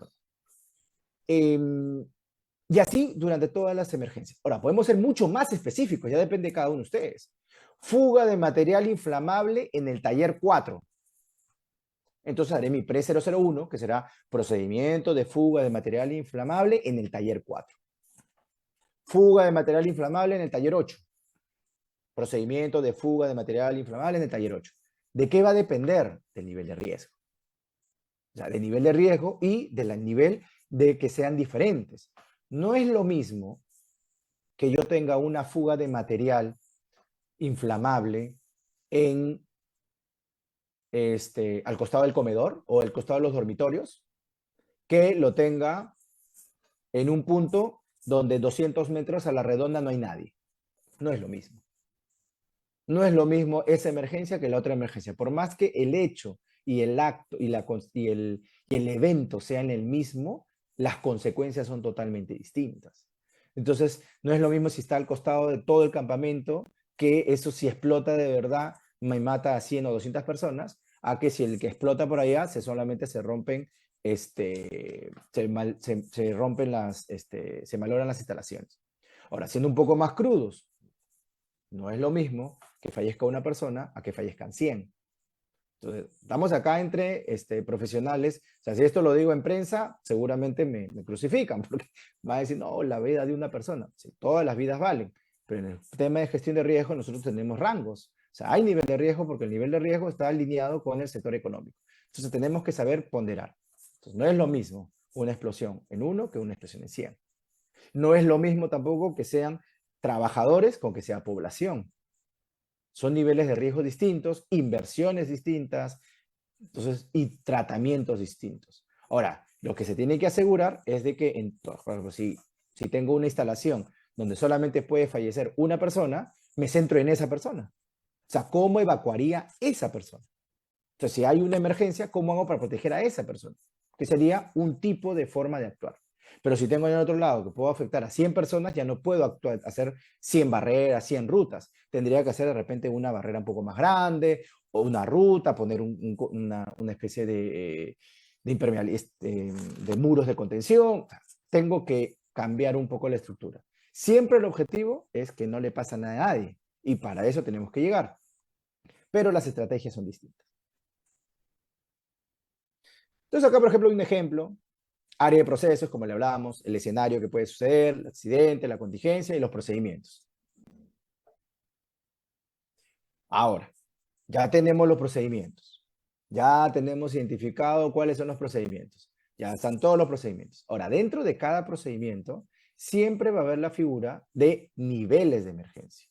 Y así durante todas las emergencias. Ahora, podemos ser mucho más específicos, ya depende de cada uno de ustedes. Fuga de material inflamable en el taller 4. Entonces haré mi PRE-001, que será procedimiento de fuga de material inflamable en el taller 4. Fuga de material inflamable en el taller 8. Procedimiento de fuga de material inflamable en el taller 8. ¿De qué va a depender? Del nivel de riesgo. O sea, del nivel de riesgo y del nivel de que sean diferentes. No es lo mismo que yo tenga una fuga de material inflamable al costado del comedor o al costado de los dormitorios, que lo tenga en un punto donde 200 metros a la redonda no hay nadie. No es lo mismo. No es lo mismo esa emergencia que la otra emergencia. Por más que el hecho y el acto y el evento sean el mismo, las consecuencias son totalmente distintas. Entonces, no es lo mismo si está al costado de todo el campamento, que eso si explota de verdad me mata a 100 o 200 personas, a que si el que explota por allá solamente se rompen, se rompen se malogran las instalaciones. Ahora, siendo un poco más crudos, no es lo mismo que fallezca una persona a que fallezcan 100. Entonces, estamos acá entre profesionales. O sea, si esto lo digo en prensa, seguramente me crucifican, porque va a decir, no, la vida de una persona. Sí, todas las vidas valen, pero en el tema de gestión de riesgo nosotros tenemos rangos. O sea, hay nivel de riesgo porque el nivel de riesgo está alineado con el sector económico. Entonces, tenemos que saber ponderar. Entonces, no es lo mismo una explosión en 1 que una explosión en 100. No es lo mismo tampoco que sean trabajadores con que sea población. Son niveles de riesgo distintos, inversiones distintas, entonces, y tratamientos distintos. Ahora, lo que se tiene que asegurar es de que, por ejemplo, si tengo una instalación donde solamente puede fallecer una persona, me centro en esa persona. O sea, ¿cómo evacuaría esa persona? Entonces, si hay una emergencia, ¿cómo hago para proteger a esa persona? Que sería un tipo de forma de actuar. Pero si tengo en el otro lado que puedo afectar a 100 personas, ya no puedo actuar, hacer 100 barreras, 100 rutas. Tendría que hacer de repente una barrera un poco más grande o una ruta, poner una especie de impermeabilidad, de muros de contención. Tengo que cambiar un poco la estructura. Siempre el objetivo es que no le pasa nada a nadie y para eso tenemos que llegar. Pero las estrategias son distintas. Entonces acá, por ejemplo, hay un ejemplo, área de procesos, como le hablábamos, el escenario que puede suceder, el accidente, la contingencia y los procedimientos. Ahora, ya tenemos los procedimientos, ya tenemos identificado cuáles son los procedimientos, ya están todos los procedimientos. Ahora, dentro de cada procedimiento, siempre va a haber la figura de niveles de emergencia.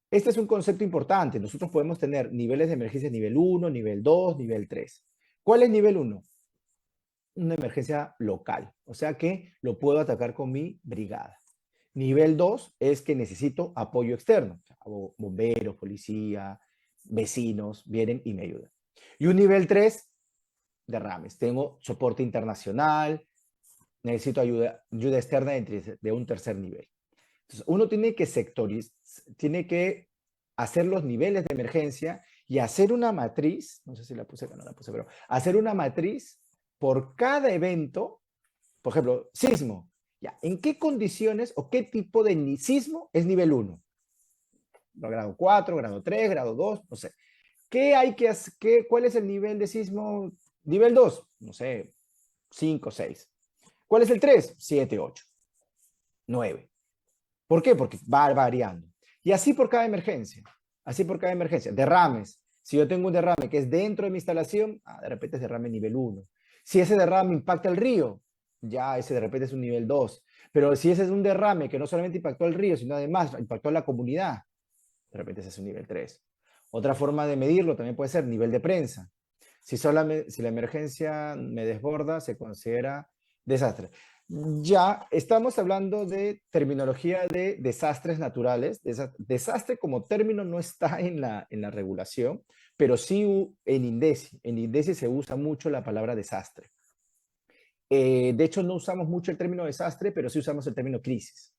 Este es un concepto importante. Nosotros podemos tener niveles de emergencia nivel 1, nivel 2, nivel 3. ¿Cuál es nivel 1? Una emergencia local, o sea que lo puedo atacar con mi brigada. Nivel 2 es que necesito apoyo externo, bomberos, policía, vecinos vienen y me ayudan. Y un nivel 3, derrames, tengo soporte internacional, necesito ayuda externa de un tercer nivel. Entonces, uno tiene que sectorizar, tiene que hacer los niveles de emergencia y hacer una matriz, no sé si la puse acá, no la puse, pero hacer una matriz por cada evento, por ejemplo, sismo. Ya, ¿en qué condiciones o qué tipo de sismo es nivel 1? Grado 4, grado 3, grado 2, no sé. ¿Qué hay que hacer? ¿Cuál es el nivel de sismo? Nivel 2, no sé, 5, 6. ¿Cuál es el 3? 7, 8, 9. ¿Por qué? Porque va variando. Y así por cada emergencia. Así por cada emergencia. Derrames. Si yo tengo un derrame que es dentro de mi instalación, de repente es derrame nivel 1. Si ese derrame impacta el río, ya ese de repente es un nivel 2. Pero si ese es un derrame que no solamente impactó el río, sino además impactó a la comunidad, de repente ese es un nivel 3. Otra forma de medirlo también puede ser nivel de prensa. Si la emergencia me desborda, se considera desastre. Ya estamos hablando de terminología de desastres naturales. Desastre como término no está en la regulación, pero sí en INDECI. En INDECI se usa mucho la palabra desastre. De hecho, no usamos mucho el término desastre, pero sí usamos el término crisis.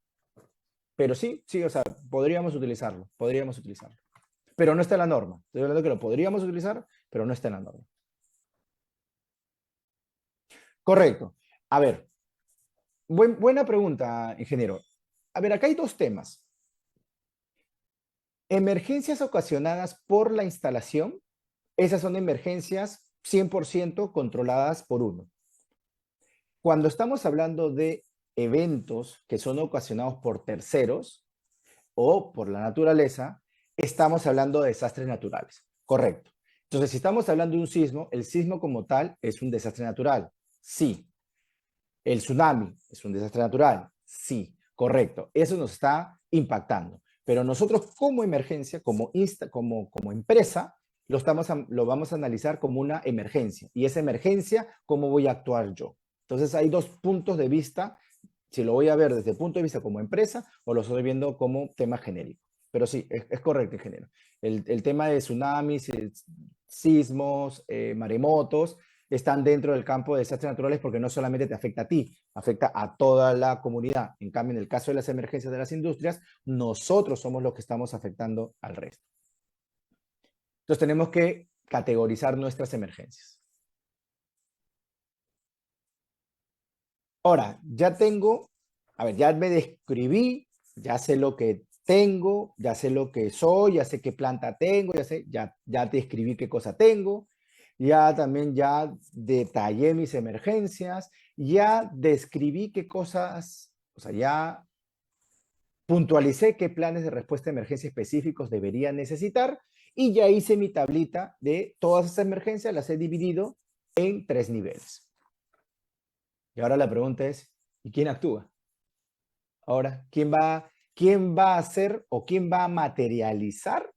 Pero sí, sí, o sea, podríamos utilizarlo, podríamos utilizarlo. Pero no está en la norma. Estoy hablando que lo podríamos utilizar, pero no está en la norma. Correcto. A ver, buena pregunta, ingeniero. A ver, acá hay dos temas. Emergencias ocasionadas por la instalación, esas son emergencias 100% controladas por uno. Cuando estamos hablando de eventos que son ocasionados por terceros o por la naturaleza, estamos hablando de desastres naturales. Correcto. Entonces, si estamos hablando de un sismo, el sismo como tal es un desastre natural. Sí. El tsunami es un desastre natural. Sí, correcto. Eso nos está impactando. Pero nosotros como emergencia, como empresa, lo vamos a analizar como una emergencia. Y esa emergencia, ¿cómo voy a actuar yo? Entonces hay dos puntos de vista, si lo voy a ver desde el punto de vista como empresa o lo estoy viendo como tema genérico. Pero sí, es correcto, ingeniero. El tema de tsunamis, sismos, maremotos, están dentro del campo de desastres naturales porque no solamente te afecta a ti, afecta a toda la comunidad. En cambio, en el caso de las emergencias de las industrias, nosotros somos los que estamos afectando al resto. Entonces tenemos que categorizar nuestras emergencias. Ahora, ya tengo, a ver, ya me describí, ya sé lo que tengo, ya sé lo que soy, ya sé qué planta tengo, ya te escribí qué cosa tengo, ya también ya detallé mis emergencias, ya describí qué cosas, o sea, ya puntualicé qué planes de respuesta a emergencia específicos debería necesitar y ya hice mi tablita de todas esas emergencias, las he dividido en 3 niveles. Y ahora la pregunta es, ¿y quién actúa? Ahora, quién va a hacer o quién va a materializar?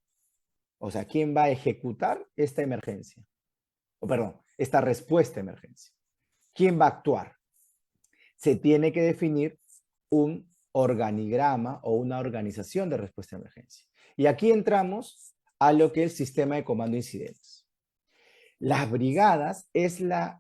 O sea, ¿quién va a ejecutar esta emergencia? O perdón, esta respuesta a emergencia. ¿Quién va a actuar? Se tiene que definir un organigrama o una organización de respuesta a emergencia. Y aquí entramos a lo que es el sistema de comando de incidentes. Las brigadas es la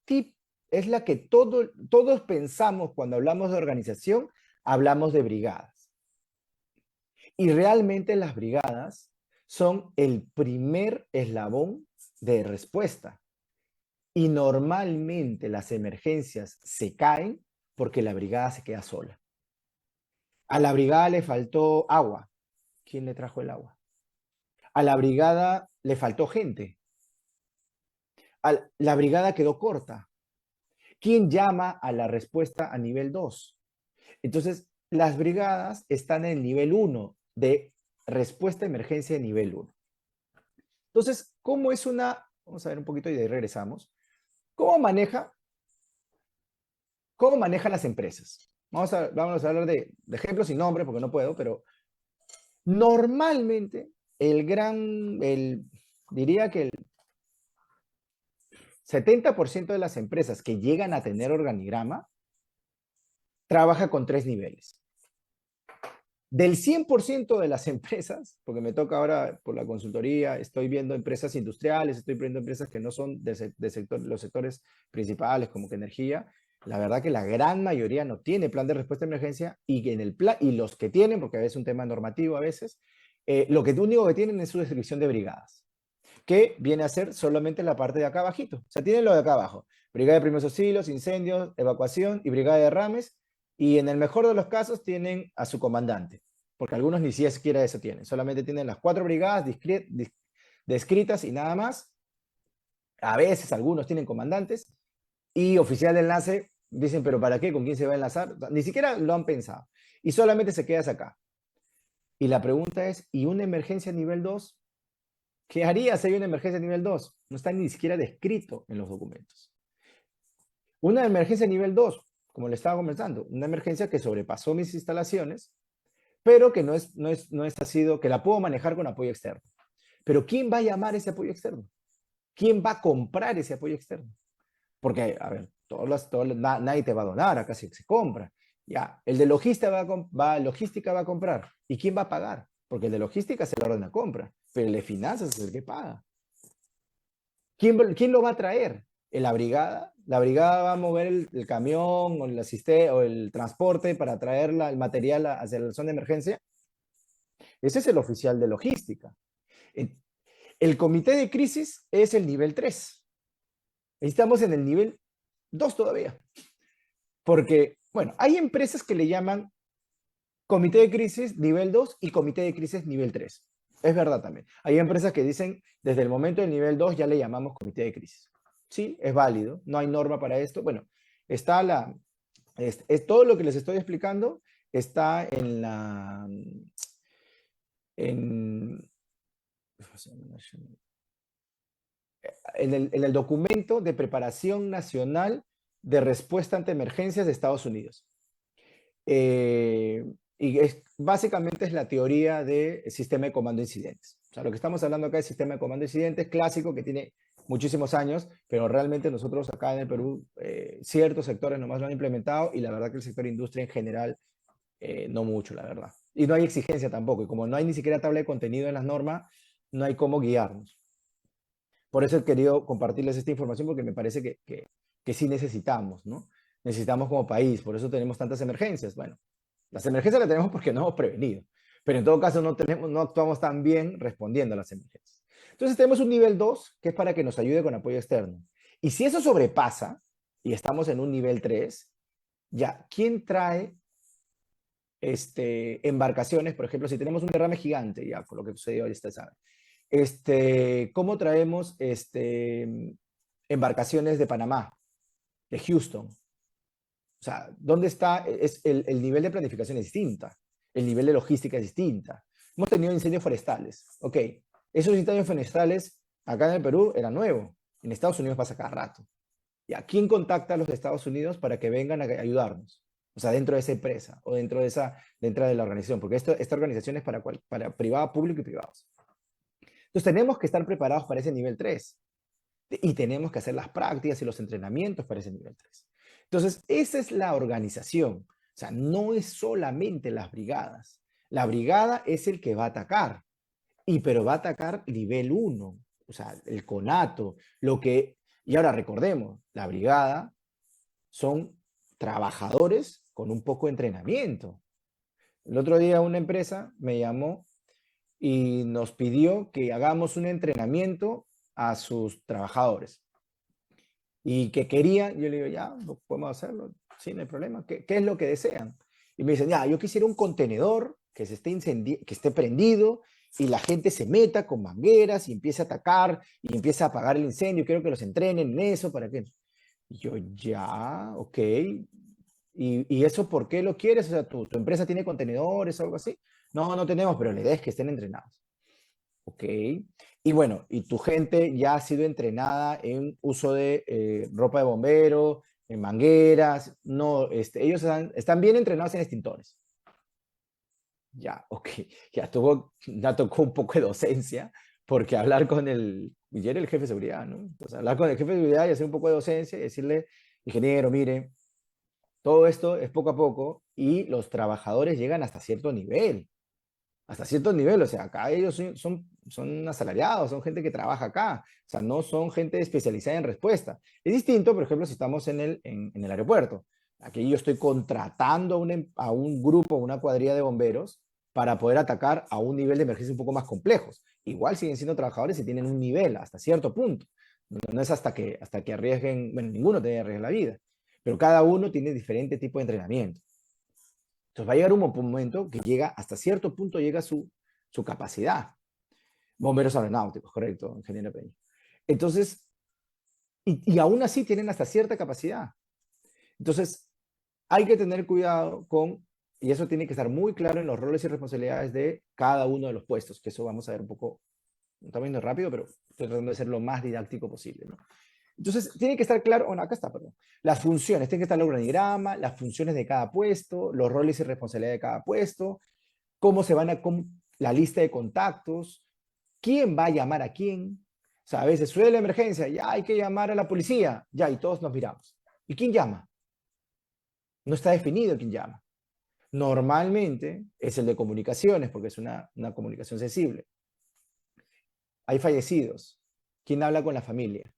tip, es la que todos pensamos cuando hablamos de organización, hablamos de brigadas. Y realmente las brigadas son el primer eslabón de respuesta. Y normalmente las emergencias se caen porque la brigada se queda sola. A la brigada le faltó agua. ¿Quién le trajo el agua? A la brigada le faltó gente. La brigada quedó corta. ¿Quién llama a la respuesta a nivel 2? Entonces, las brigadas están en el nivel 1 de respuesta a emergencia de nivel 1. Entonces, ¿cómo es una? Vamos a ver un poquito y de ahí regresamos. ¿Cómo manejan las empresas? Vamos a hablar de ejemplos sin nombre porque no puedo, pero normalmente diría que el 70% de las empresas que llegan a tener organigrama trabaja con 3 niveles. Del 100% de las empresas, porque me toca ahora por la consultoría, estoy viendo empresas industriales, estoy viendo empresas que no son los sectores principales como que energía, la verdad que la gran mayoría no tiene plan de respuesta a emergencia y los que tienen, porque es un tema normativo a veces, lo único que tienen es su descripción de brigadas, que viene a ser solamente la parte de acá abajito. O sea, tienen lo de acá abajo. Brigada de primeros auxilios, incendios, evacuación y brigada de derrames. Y en el mejor de los casos tienen a su comandante, porque algunos ni siquiera eso tienen. Solamente tienen las 4 brigadas descritas y nada más. A veces algunos tienen comandantes y oficial de enlace. Dicen, pero ¿para qué? ¿Con quién se va a enlazar? Ni siquiera lo han pensado. Y solamente se quedas acá. Y la pregunta es, ¿y una emergencia nivel 2? ¿Qué harías si hay una emergencia nivel 2? No está ni siquiera descrito en los documentos. Una emergencia nivel 2, como le estaba comentando, una emergencia que sobrepasó mis instalaciones, pero que ha sido, que la puedo manejar con apoyo externo. Pero ¿quién va a llamar ese apoyo externo? ¿Quién va a comprar ese apoyo externo? Porque, a ver, nadie te va a donar, acá se compra. Ya, el de logística va a comprar. ¿Y quién va a pagar? Porque el de logística se lo ordena compra, pero el de finanzas es el que paga. ¿Quién lo va a traer? La brigada. La brigada va a mover el camión o el transporte para traer el material hacia la zona de emergencia. Ese es el oficial de logística. El comité de crisis es el nivel 3. Estamos en el nivel 2 todavía. Porque, bueno, hay empresas que le llaman comité de crisis nivel 2 y comité de crisis nivel 3. Es verdad también. Hay empresas que dicen, desde el momento del nivel 2 ya le llamamos comité de crisis. Sí, es válido. No hay norma para esto. Bueno, todo lo que les estoy explicando está en, en el documento de preparación nacional de respuesta ante emergencias de Estados Unidos. Básicamente es la teoría del sistema de comando de incidentes. O sea, lo que estamos hablando acá es sistema de comando de incidentes clásico que tiene muchísimos años, pero realmente nosotros acá en el Perú, ciertos sectores nomás lo han implementado y la verdad que el sector industria en general, no mucho, la verdad. Y no hay exigencia tampoco. Y como no hay ni siquiera tabla de contenido en las normas, no hay cómo guiarnos. Por eso he querido compartirles esta información porque me parece que sí necesitamos, ¿no? Necesitamos como país, por eso tenemos tantas emergencias. Bueno, las emergencias las tenemos porque no hemos prevenido, pero en todo caso no actuamos tan bien respondiendo a las emergencias. Entonces tenemos un nivel 2 que es para que nos ayude con apoyo externo. Y si eso sobrepasa y estamos en un nivel 3, ya, ¿quién trae embarcaciones? Por ejemplo, si tenemos un derrame gigante, ya, por lo que sucedió, ya ustedes saben. ¿Cómo traemos embarcaciones de Panamá, de Houston? O sea, ¿dónde está? El nivel de planificación es distinta, el nivel de logística es distinta. Hemos tenido incendios forestales, ok. Esos incendios forestales acá en el Perú eran nuevos, en Estados Unidos pasa cada rato. ¿Y a quién contacta a los de Estados Unidos para que vengan a ayudarnos? O sea, dentro de esa empresa o dentro de la organización, porque esta organización es para privado, público y privados. Entonces tenemos que estar preparados para ese nivel 3 y tenemos que hacer las prácticas y los entrenamientos para ese nivel 3. Entonces, esa es la organización. O sea, no es solamente las brigadas. La brigada es el que va a atacar, pero va a atacar nivel uno, o sea, el conato, y ahora recordemos, la brigada son trabajadores con un poco de entrenamiento. El otro día una empresa me llamó y nos pidió que hagamos un entrenamiento a sus trabajadores. Y que querían, yo le digo, ya, podemos hacerlo, sí, no hay problema. ¿Qué es lo que desean? Y me dicen, ya, yo quisiera un contenedor que que esté prendido y la gente se meta con mangueras y empiece a atacar y empiece a apagar el incendio. Quiero que los entrenen en eso, ¿para qué? Y yo, ya, ok. ¿Y eso por qué lo quieres? O sea, ¿tu empresa tiene contenedores o algo así? No, no tenemos, pero la idea es que estén entrenados. Ok. Y bueno, y tu gente ya ha sido entrenada en uso de ropa de bombero, en mangueras, no, ellos están bien entrenados en extintores. Ya, ok, ya tocó un poco de docencia, porque hablar con y era el jefe de seguridad, ¿no? Entonces, hablar con el jefe de seguridad y hacer un poco de docencia y decirle, ingeniero, mire, todo esto es poco a poco y los trabajadores llegan hasta cierto nivel, o sea, acá ellos son asalariados, son gente que trabaja acá, o sea, no son gente especializada en respuesta. Es distinto, por ejemplo, si estamos en el aeropuerto. Aquí yo estoy contratando a un grupo, una cuadrilla de bomberos para poder atacar a un nivel de emergencia un poco más complejos. Igual siguen siendo trabajadores y tienen un nivel hasta cierto punto. No es hasta que arriesguen, bueno, ninguno tiene que arriesgar la vida, pero cada uno tiene diferente tipo de entrenamiento. Entonces va a llegar un momento que llega, hasta cierto punto llega su capacidad. Bomberos aeronáuticos, correcto, ingeniero Peña. Entonces, y aún así tienen hasta cierta capacidad. Entonces, hay que tener cuidado y eso tiene que estar muy claro en los roles y responsabilidades de cada uno de los puestos, que eso vamos a ver un poco, también no rápido, pero estoy tratando de ser lo más didáctico posible, ¿no? Entonces, tiene que estar claro, bueno, acá está, perdón, las funciones, tiene que estar el organigrama, las funciones de cada puesto, los roles y responsabilidades de cada puesto, cómo se van la lista de contactos, quién va a llamar a quién. O sea, a veces suele la emergencia, ya hay que llamar a la policía, ya, y todos nos miramos. ¿Y quién llama? No está definido quién llama. Normalmente es el de comunicaciones, porque es una comunicación sensible. Hay fallecidos. ¿Quién habla con la familia?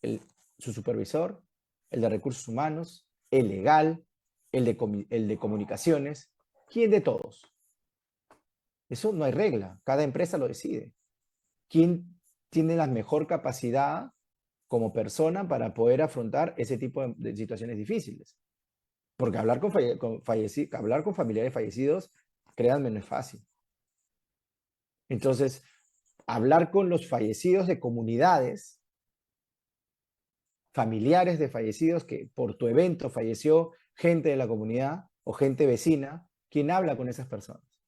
El, su supervisor, el de recursos humanos, el legal, el de comunicaciones. ¿Quién de todos? Eso no hay regla, cada empresa lo decide. ¿Quién tiene la mejor capacidad como persona para poder afrontar ese tipo de situaciones difíciles? Porque hablar con familiares fallecidos, créanme, no es fácil. Entonces, hablar con los fallecidos de comunidades, familiares de fallecidos que por tu evento falleció gente de la comunidad o gente vecina, ¿quién habla con esas personas?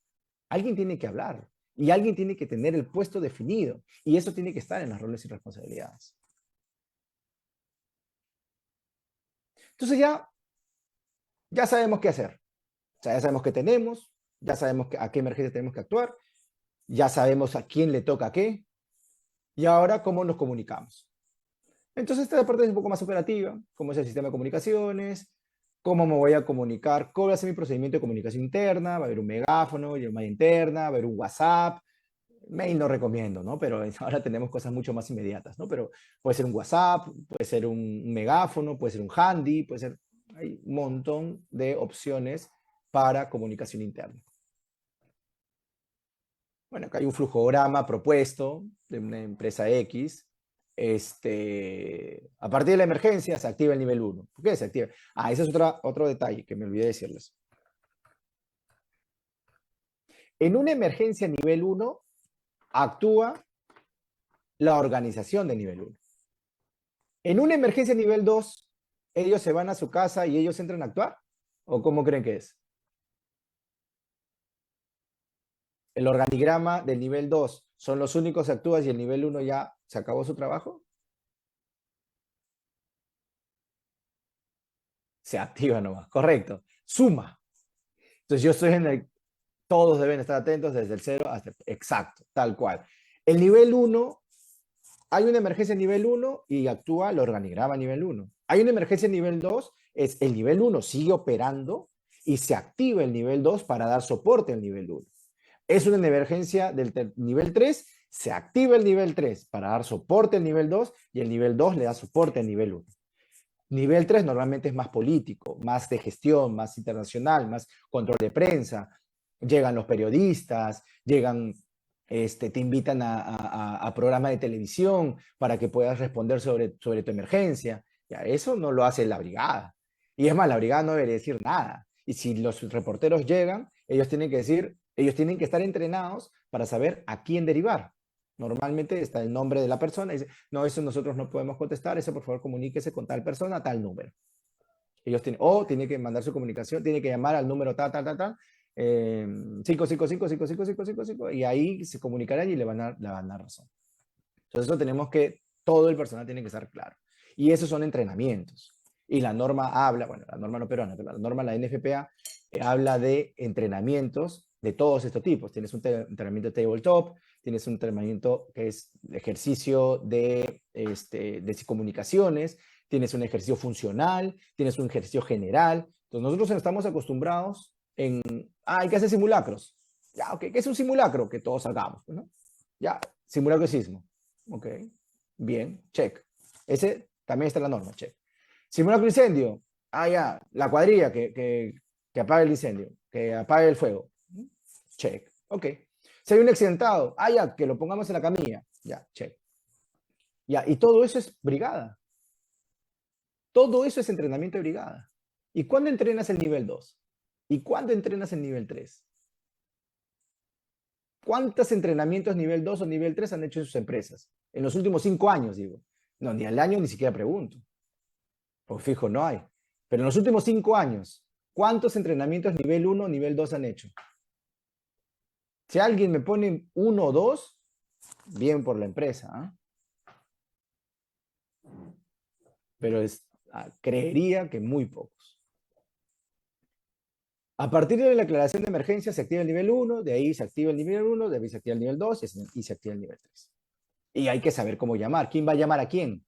Alguien tiene que hablar y alguien tiene que tener el puesto definido y eso tiene que estar en los roles y responsabilidades. Entonces ya sabemos qué hacer. O sea, ya sabemos qué tenemos, ya sabemos a qué emergencia tenemos que actuar, ya sabemos a quién le toca qué y ahora cómo nos comunicamos. Entonces esta parte es un poco más operativa, cómo es el sistema de comunicaciones, cómo me voy a comunicar, cómo va a ser mi procedimiento de comunicación interna, va a haber un megáfono, llamada interna, va a haber un WhatsApp, mail no recomiendo, ¿no? Pero ahora tenemos cosas mucho más inmediatas, ¿no? Pero puede ser un WhatsApp, puede ser un megáfono, puede ser un handy, hay un montón de opciones para comunicación interna. Bueno, acá hay un flujograma propuesto de una empresa X. A partir de la emergencia se activa el nivel 1. ¿Por qué se activa? Ese es otro detalle que me olvidé decirles. En una emergencia nivel 1 actúa la organización de nivel 1. En una emergencia nivel 2, ellos se van a su casa y ellos entran a actuar. ¿O cómo creen que es? El organigrama del nivel 2 son los únicos que actúan y el nivel 1 ya se acabó su trabajo. Se activa nomás, correcto. Suma. Entonces yo estoy todos deben estar atentos desde el 0 hasta exacto, tal cual. El nivel 1, hay una emergencia en nivel 1 y actúa el organigrama nivel 1. Hay una emergencia en nivel 2, es el nivel 1 sigue operando y se activa el nivel 2 para dar soporte al nivel 1. Es una emergencia del nivel 3, se activa el nivel 3 para dar soporte al nivel 2 y el nivel 2 le da soporte al nivel 1. Nivel 3 normalmente es más político, más de gestión, más internacional, más control de prensa. Llegan los periodistas, llegan, te invitan a programas de televisión para que puedas responder sobre tu emergencia. Ya, eso no lo hace la brigada. Y es más, la brigada no debería decir nada. Y si los reporteros llegan, ellos tienen que decir, ellos tienen que estar entrenados para saber a quién derivar. Normalmente está el nombre de la persona y dice, no, eso nosotros no podemos contestar, eso por favor comuníquese con tal persona, tal número. Ellos tienen, o tiene que mandar su comunicación, tiene que llamar al número tal, tal, tal, tal, 555-555-555, y ahí se comunicarán y le van a dar razón. Entonces eso tenemos que, todo el personal tiene que estar claro. Y esos son entrenamientos. Y la norma habla, bueno, la norma no peruana, pero la norma, la NFPA, habla de entrenamientos de todos estos tipos. Tienes un entrenamiento de tabletop, tienes un entrenamiento que es ejercicio de comunicaciones, tienes un ejercicio funcional, tienes un ejercicio general. Entonces nosotros estamos acostumbrados hay que hacer simulacros. Ya, ok, ¿qué es un simulacro? Que todos hagamos, ¿no? Ya, simulacro de sismo. Ok, bien, check. Ese también está en la norma, check. Simulacro de incendio. Ya, la cuadrilla que apague el incendio, que apague el fuego. Check, ok. Si hay un accidentado, ya, que lo pongamos en la camilla. Ya, check. Ya, y todo eso es brigada. Todo eso es entrenamiento de brigada. ¿Y cuándo entrenas el nivel 2? ¿Y cuándo entrenas el nivel 3? ¿Cuántos entrenamientos nivel 2 o nivel 3 han hecho en sus empresas? En los últimos 5 años, digo. No, ni al año ni siquiera pregunto. Pues fijo, no hay. Pero en los últimos 5 años, ¿cuántos entrenamientos nivel 1 o nivel 2 han hecho? Si alguien me pone 1 o 2, bien por la empresa. Pero creería que muy pocos. A partir de la declaración de emergencia se activa el nivel 1, de ahí se activa el nivel 1, de ahí se activa el nivel 2 y se activa el nivel 3. Y hay que saber cómo llamar. ¿Quién va a llamar a quién?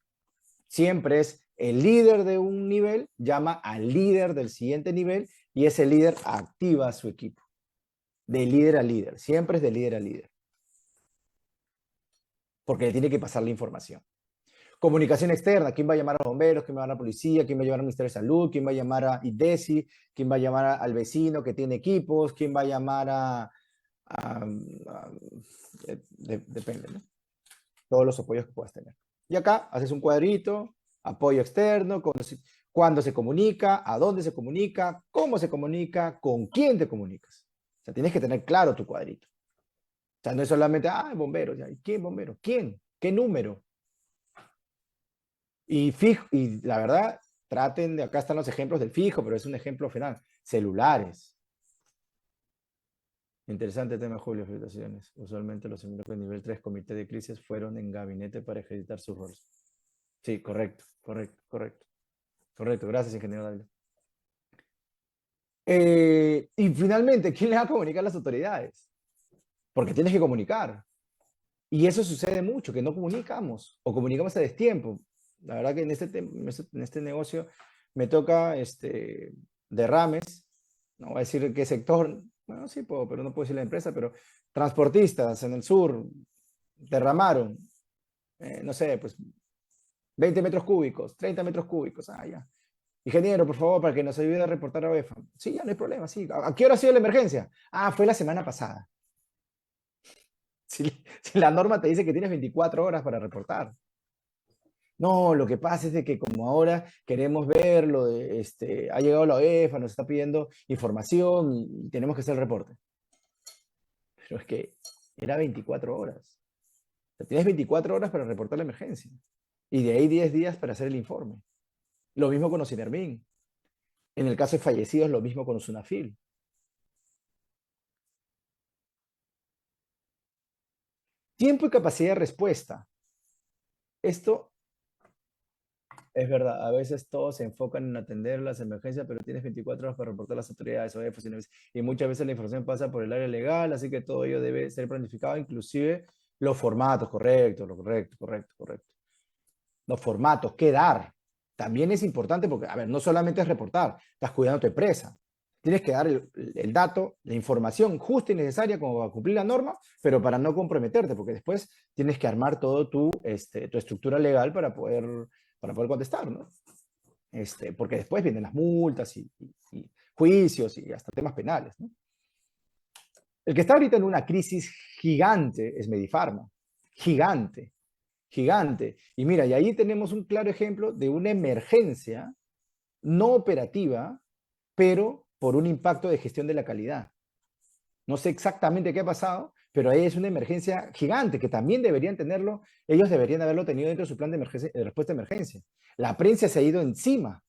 Siempre es el líder de un nivel, llama al líder del siguiente nivel y ese líder activa a su equipo. De líder a líder. Siempre es de líder a líder. Porque le tiene que pasar la información. Comunicación externa, ¿quién va a llamar a los bomberos? ¿Quién va a llamar a la policía? ¿Quién va a llamar al Ministerio de Salud? ¿Quién va a llamar a IDESI? ¿Quién va a llamar al vecino que tiene equipos? ¿Quién va a llamar depende, ¿no? Todos los apoyos que puedas tener. Y acá haces un cuadrito, apoyo externo, cuándo se comunica, a dónde se comunica, cómo se comunica, con quién te comunicas. O sea, tienes que tener claro tu cuadrito. O sea, no es solamente, bomberos, ya. ¿Y quién bombero? ¿Quién? ¿Qué número? Y la verdad, traten de, acá están los ejemplos del fijo, pero es un ejemplo final. Celulares. Interesante tema, Julio, felicitaciones. Usualmente los miembros del nivel 3 comité de crisis fueron en gabinete para ejercitar sus roles. Sí, correcto, correcto, correcto. Correcto, gracias, ingeniero Dávila. Y finalmente, ¿quién le va a comunicar a las autoridades? Porque tienes que comunicar. Y eso sucede mucho, que no comunicamos o comunicamos a destiempo. La verdad que en este negocio me toca derrames, no voy a decir qué sector, bueno, sí puedo, pero no puedo decir la empresa, pero transportistas en el sur derramaron, no sé, pues 20 metros cúbicos, 30 metros cúbicos, ya. Ingeniero, por favor, para que nos ayude a reportar a OEFA. Sí, ya no hay problema, sí. ¿A qué hora ha sido la emergencia? Fue la semana pasada. Si la norma te dice que tienes 24 horas para reportar. No, lo que pasa es de que como ahora queremos verlo, ha llegado la OEFA, nos está pidiendo información y tenemos que hacer el reporte. Pero es que era 24 horas. O sea, tienes 24 horas para reportar la emergencia. Y de ahí 10 días para hacer el informe. Lo mismo con Ocinermin. En el caso de fallecidos, lo mismo con Usunafil. Tiempo y capacidad de respuesta. Esto es verdad, a veces todos se enfocan en atender las emergencias, pero tienes 24 horas para reportar a las autoridades o y muchas veces la información pasa por el área legal, así que todo ello debe ser planificado, inclusive los formatos, correcto, lo correcto, correcto, correcto. Los formatos, qué dar. También es importante porque, a ver, no solamente es reportar, estás cuidando tu empresa. Tienes que dar el dato, la información justa y necesaria como para cumplir la norma, pero para no comprometerte, porque después tienes que armar todo tu estructura legal para poder contestar, ¿no? Porque después vienen las multas y juicios y hasta temas penales, ¿no? El que está ahorita en una crisis gigante es Medifarma. Gigante, gigante. Y mira, y ahí tenemos un claro ejemplo de una emergencia no operativa, pero por un impacto de gestión de la calidad. No sé exactamente qué ha pasado, pero ahí es una emergencia gigante que también deberían tenerlo, ellos deberían haberlo tenido dentro de su plan de, de respuesta a emergencia. La prensa se ha ido encima.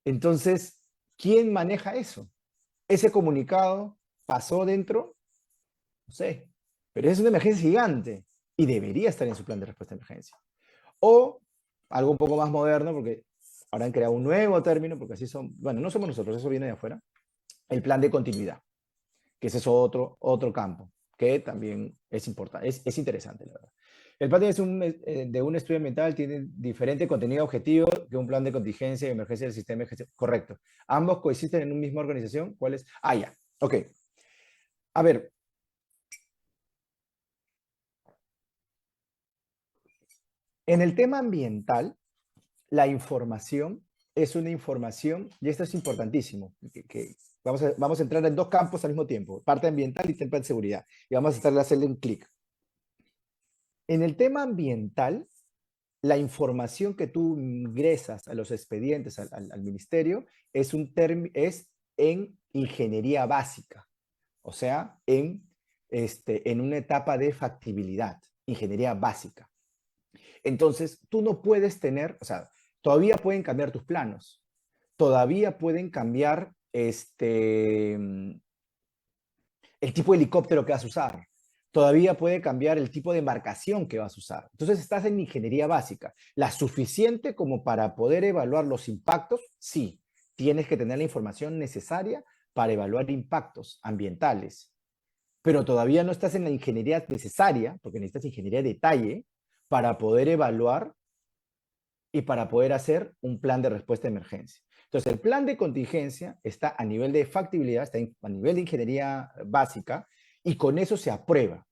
Entonces, ¿quién maneja eso? Ese comunicado pasó dentro, no sé, pero es una emergencia gigante y debería estar en su plan de respuesta a emergencia. O algo un poco más moderno, porque ahora han creado un nuevo término, porque así son, bueno, no somos nosotros, eso viene de afuera, el plan de continuidad, que ese es otro campo, que también es importante, es interesante, la verdad. El plan de un estudio ambiental tiene diferente contenido objetivo que un plan de contingencia y emergencia del sistema de gestión. Correcto. Ambos coexisten en una misma organización. ¿Cuál es? Ah, ya. Ok. A ver. En el tema ambiental, la información es una información, y esto es importantísimo, que vamos a entrar en dos campos al mismo tiempo, parte ambiental y tema de seguridad, y vamos a estar hacerle un clic. En el tema ambiental, la información que tú ingresas a los expedientes, al ministerio, es en ingeniería básica, o sea, en una etapa de factibilidad, ingeniería básica. Entonces, tú no puedes tener, o sea, todavía pueden cambiar tus planos, todavía pueden cambiar el tipo de helicóptero que vas a usar, todavía puede cambiar el tipo de embarcación que vas a usar. Entonces, estás en ingeniería básica, la suficiente como para poder evaluar los impactos, sí, tienes que tener la información necesaria para evaluar impactos ambientales, pero todavía no estás en la ingeniería necesaria, porque necesitas ingeniería de detalle, para poder evaluar y para poder hacer un plan de respuesta a emergencia. Entonces, el plan de contingencia está a nivel de factibilidad, está a nivel de ingeniería básica, y con eso se aprueba.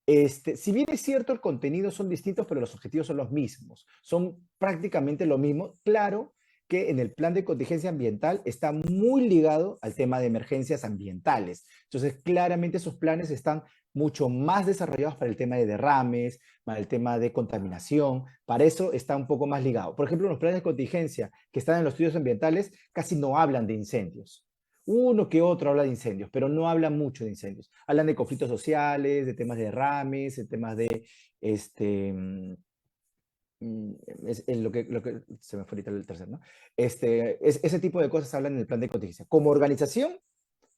Si bien es cierto, el contenido son distintos, pero los objetivos son los mismos. Son prácticamente lo mismo. Claro que en el plan de contingencia ambiental está muy ligado al tema de emergencias ambientales. Entonces, claramente esos planes están mucho más desarrollados para el tema de derrames, para el tema de contaminación. Para eso está un poco más ligado. Por ejemplo, los planes de contingencia que están en los estudios ambientales casi no hablan de incendios. Uno que otro habla de incendios, pero no hablan mucho de incendios. Hablan de conflictos sociales, de temas de derrames, de temas de lo que se me fue ahorita el tercer, ¿no? Ese tipo de cosas hablan en el plan de contingencia. Como organización,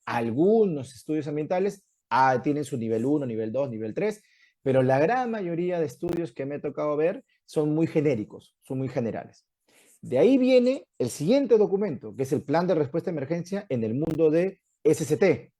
algunos estudios ambientales tienen su nivel 1, nivel 2, nivel 3, pero la gran mayoría de estudios que me ha tocado ver son muy genéricos, son muy generales. De ahí viene el siguiente documento, que es el plan de respuesta a emergencia en el mundo de SCT.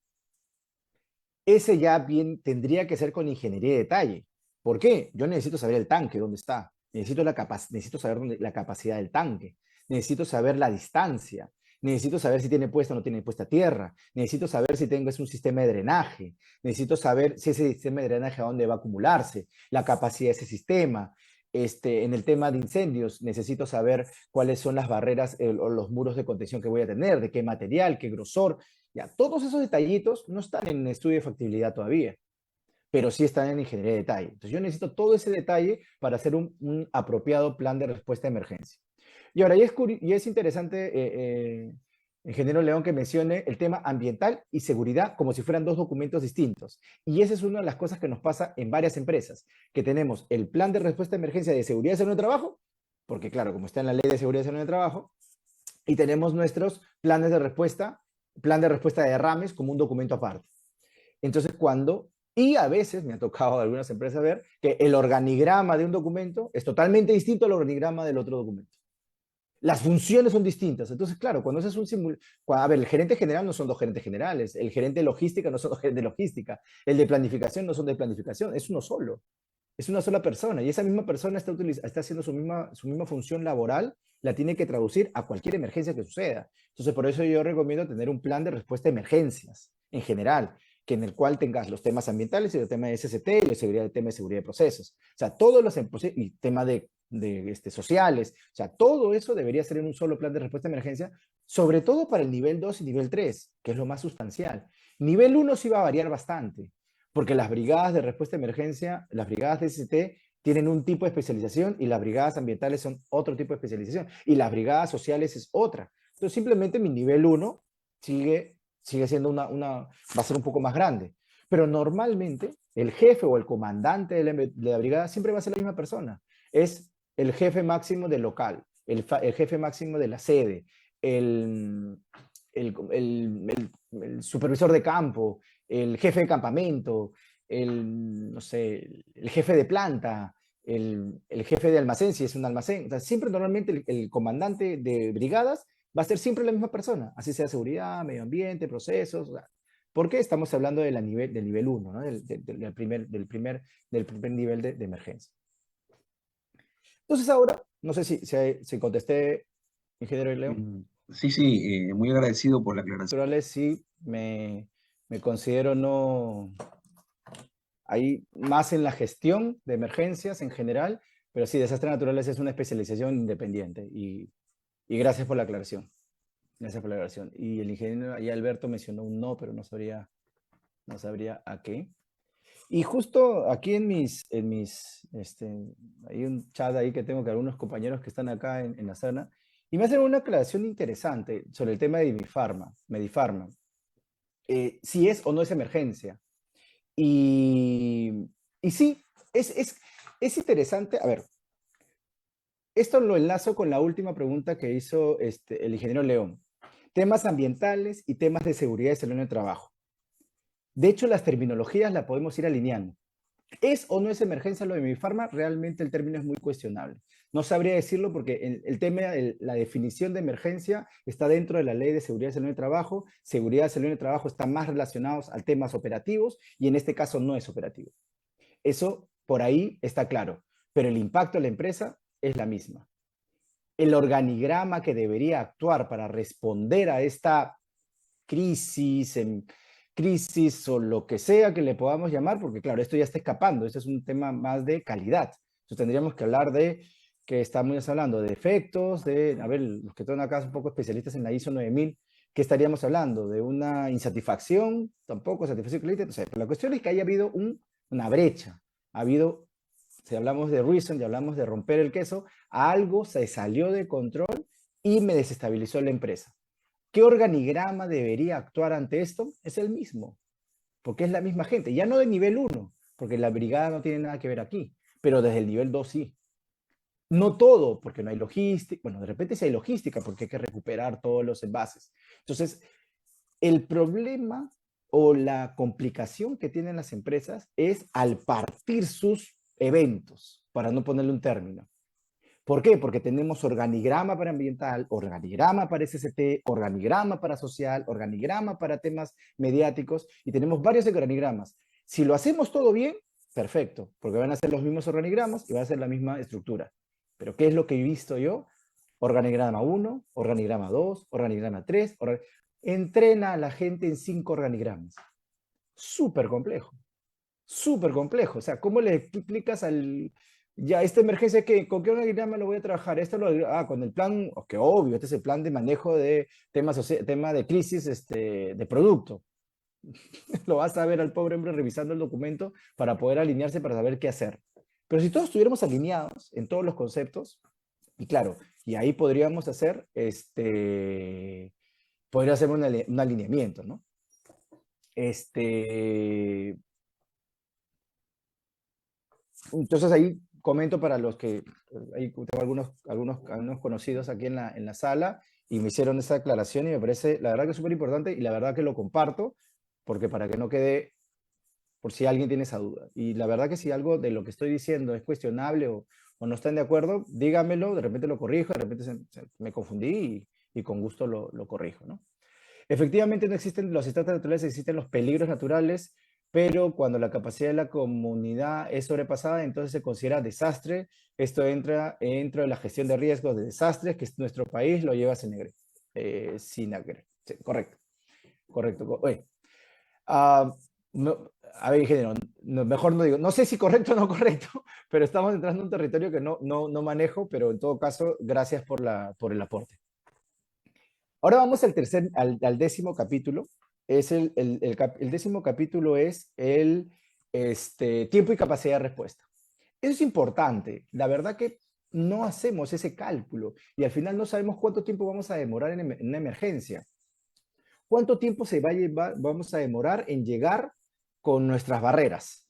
Ese ya bien tendría que ser con ingeniería de detalle. ¿Por qué? Yo necesito saber el tanque, dónde está. Necesito saber la capacidad del tanque. Necesito saber la distancia. Necesito saber si tiene puesta o no tiene puesta tierra. Necesito saber si tengo un sistema de drenaje. Necesito saber si ese sistema de drenaje a dónde va a acumularse, la capacidad de ese sistema. En el tema de incendios, necesito saber cuáles son las barreras o los muros de contención que voy a tener, de qué material, qué grosor. Ya, todos esos detallitos no están en estudio de factibilidad todavía, pero sí están en ingeniería de detalle. Entonces yo necesito todo ese detalle para hacer un apropiado plan de respuesta a emergencia. Y ahora, y es interesante, ingeniero León, que mencione el tema ambiental y seguridad como si fueran dos documentos distintos. Y esa es una de las cosas que nos pasa en varias empresas, que tenemos el plan de respuesta a emergencia de seguridad y salud de trabajo, porque claro, como está en la ley de seguridad y salud de trabajo, y tenemos nuestros planes de respuesta, plan de respuesta de derrames como un documento aparte. Entonces, y a veces me ha tocado de algunas empresas ver que el organigrama de un documento es totalmente distinto al organigrama del otro documento. Las funciones son distintas. Entonces, claro, cuando haces un simulacro, a ver, el gerente general no son dos gerentes generales, el gerente de logística no son dos gerentes de logística, el de planificación no son de planificación, es uno solo. Es una sola persona y esa misma persona está haciendo su misma función laboral la tiene que traducir a cualquier emergencia que suceda. Entonces, por eso yo recomiendo tener un plan de respuesta a emergencias en general, que en el cual tengas los temas ambientales y el tema de SST y el tema de seguridad de procesos. O sea, todos los y tema de sociales, o sea, todo eso debería ser en un solo plan de respuesta a emergencia, sobre todo para el nivel 2 y nivel 3, que es lo más sustancial. Nivel 1 sí va a variar bastante, porque las brigadas de respuesta a emergencia, las brigadas de SST, tienen un tipo de especialización y las brigadas ambientales son otro tipo de especialización y las brigadas sociales es otra. Entonces, simplemente mi nivel 1 sigue siendo va a ser un poco más grande. Pero normalmente el jefe o el comandante de la brigada siempre va a ser la misma persona. Es el jefe máximo del local, el jefe máximo de la sede, el, el supervisor de campo, el jefe de campamento, no sé, el jefe de planta, el jefe de almacén, si es un almacén. O sea, siempre normalmente el comandante de brigadas va a ser siempre la misma persona, así sea seguridad, medio ambiente, procesos. O sea, porque estamos hablando del nivel 1, ¿no? Del primer nivel de emergencia. Entonces ahora, no sé si contesté, ingeniero Leo. Sí, sí, muy agradecido por la aclaración. Naturales sí me considero no ahí más en la gestión de emergencias en general, pero sí, desastres naturales es una especialización independiente y gracias por la aclaración. Gracias por la aclaración. Y el ingeniero ahí Alberto mencionó un no, pero no sabría a qué. Y justo aquí hay un chat ahí que tengo que algunos compañeros que están acá en la zona, y me hacen una aclaración interesante sobre el tema de Medifarma. Si es o no es emergencia. Y sí, es interesante. A ver, esto lo enlazo con la última pregunta que hizo el ingeniero León. Temas ambientales y temas de seguridad y salud en el trabajo. De hecho, las terminologías las podemos ir alineando. ¿Es o no es emergencia lo de Medifarma? Realmente el término es muy cuestionable. No sabría decirlo porque el tema, la definición de emergencia está dentro de la Ley de Seguridad y Salud en el Trabajo. Seguridad y Salud en el Trabajo están más relacionados al temas operativos y en este caso no es operativo. Eso por ahí está claro, pero el impacto de la empresa es la misma. El organigrama que debería actuar para responder a esta crisis, crisis o lo que sea que le podamos llamar, porque claro, esto ya está escapando, esto es un tema más de calidad. Entonces tendríamos que hablar de, que estamos hablando de efectos, a ver, los que están acá son un poco especialistas en la ISO 9000, ¿qué estaríamos hablando? ¿De una insatisfacción? Tampoco, satisfacción cliente. O sea, la cuestión es que haya habido una brecha, ha habido, si hablamos de reason, ya hablamos de romper el queso, algo se salió de control y me desestabilizó la empresa. ¿Qué organigrama debería actuar ante esto? Es el mismo, porque es la misma gente. Ya no de nivel 1, porque la brigada no tiene nada que ver aquí, pero desde el nivel 2 sí. No todo, porque no hay logística. Bueno, de repente sí hay logística, porque hay que recuperar todos los envases. Entonces, el problema o la complicación que tienen las empresas es al partir sus eventos, para no ponerle un término. ¿Por qué? Porque tenemos organigrama para ambiental, organigrama para SST, organigrama para social, organigrama para temas mediáticos y tenemos varios organigramas. Si lo hacemos todo bien, perfecto, porque van a ser los mismos organigramas y va a ser la misma estructura. Pero ¿qué es lo que he visto yo? Organigrama 1, organigrama 2, organigrama 3. Entrena a la gente en 5 organigramas. Súper complejo. Súper complejo. O sea, ¿cómo le explicas ya, esta emergencia, ¿con qué organigrama lo voy a trabajar? Con el plan, que obvio, este es el plan de manejo de tema de crisis de producto. Lo vas a ver al pobre hombre revisando el documento para poder alinearse, para saber qué hacer. Pero si todos estuviéramos alineados en todos los conceptos, y claro, y ahí podríamos hacer, podría hacer un alineamiento, ¿no? Entonces ahí comento para los que, ahí tengo algunos conocidos aquí en la sala y me hicieron esa aclaración y me parece, la verdad que es súper importante y la verdad que lo comparto, porque para que no quede, por si alguien tiene esa duda. Y la verdad que si algo de lo que estoy diciendo es cuestionable o no están de acuerdo, dígamelo, de repente lo corrijo, de repente me confundí y con gusto lo corrijo, ¿no? Efectivamente no existen los desastres naturales, existen los peligros naturales. pero cuando la capacidad de la comunidad es sobrepasada, entonces se considera desastre. Esto entra dentro de la gestión de riesgos de desastres, que nuestro país lo lleva Sinagre. Sinagre. Sí, correcto, correcto. Oye, a ver, ingeniero, mejor no digo, no sé si correcto o no correcto, pero estamos entrando en un territorio que no manejo, pero en todo caso, gracias por el aporte. Ahora vamos al décimo capítulo. El décimo capítulo es el tiempo y capacidad de respuesta. Eso es importante. La verdad que no hacemos ese cálculo y al final no sabemos cuánto tiempo vamos a demorar en una emergencia. ¿Cuánto tiempo vamos a demorar en llegar con nuestras barreras?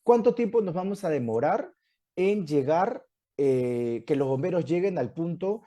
¿Cuánto tiempo nos vamos a demorar en llegar, que los bomberos lleguen al punto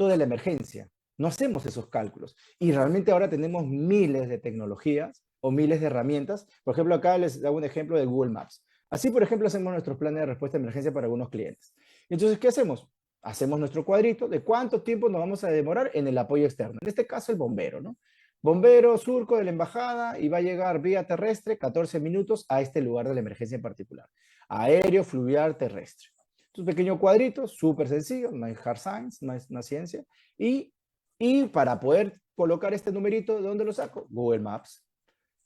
de la emergencia? No hacemos esos cálculos. Y realmente ahora tenemos miles de tecnologías o miles de herramientas. Por ejemplo, acá les hago un ejemplo de Google Maps. Así, por ejemplo, hacemos nuestros planes de respuesta a emergencia para algunos clientes. Entonces, ¿qué hacemos? Hacemos nuestro cuadrito de cuánto tiempo nos vamos a demorar en el apoyo externo. En este caso, el bombero, ¿no? Bombero, surco de la embajada y va a llegar vía terrestre 14 minutos a este lugar de la emergencia en particular. Aéreo, fluvial, terrestre. Un pequeño cuadrito, súper sencillo, no es hard science, no es una ciencia. Y para poder colocar este numerito, ¿de dónde lo saco? Google Maps,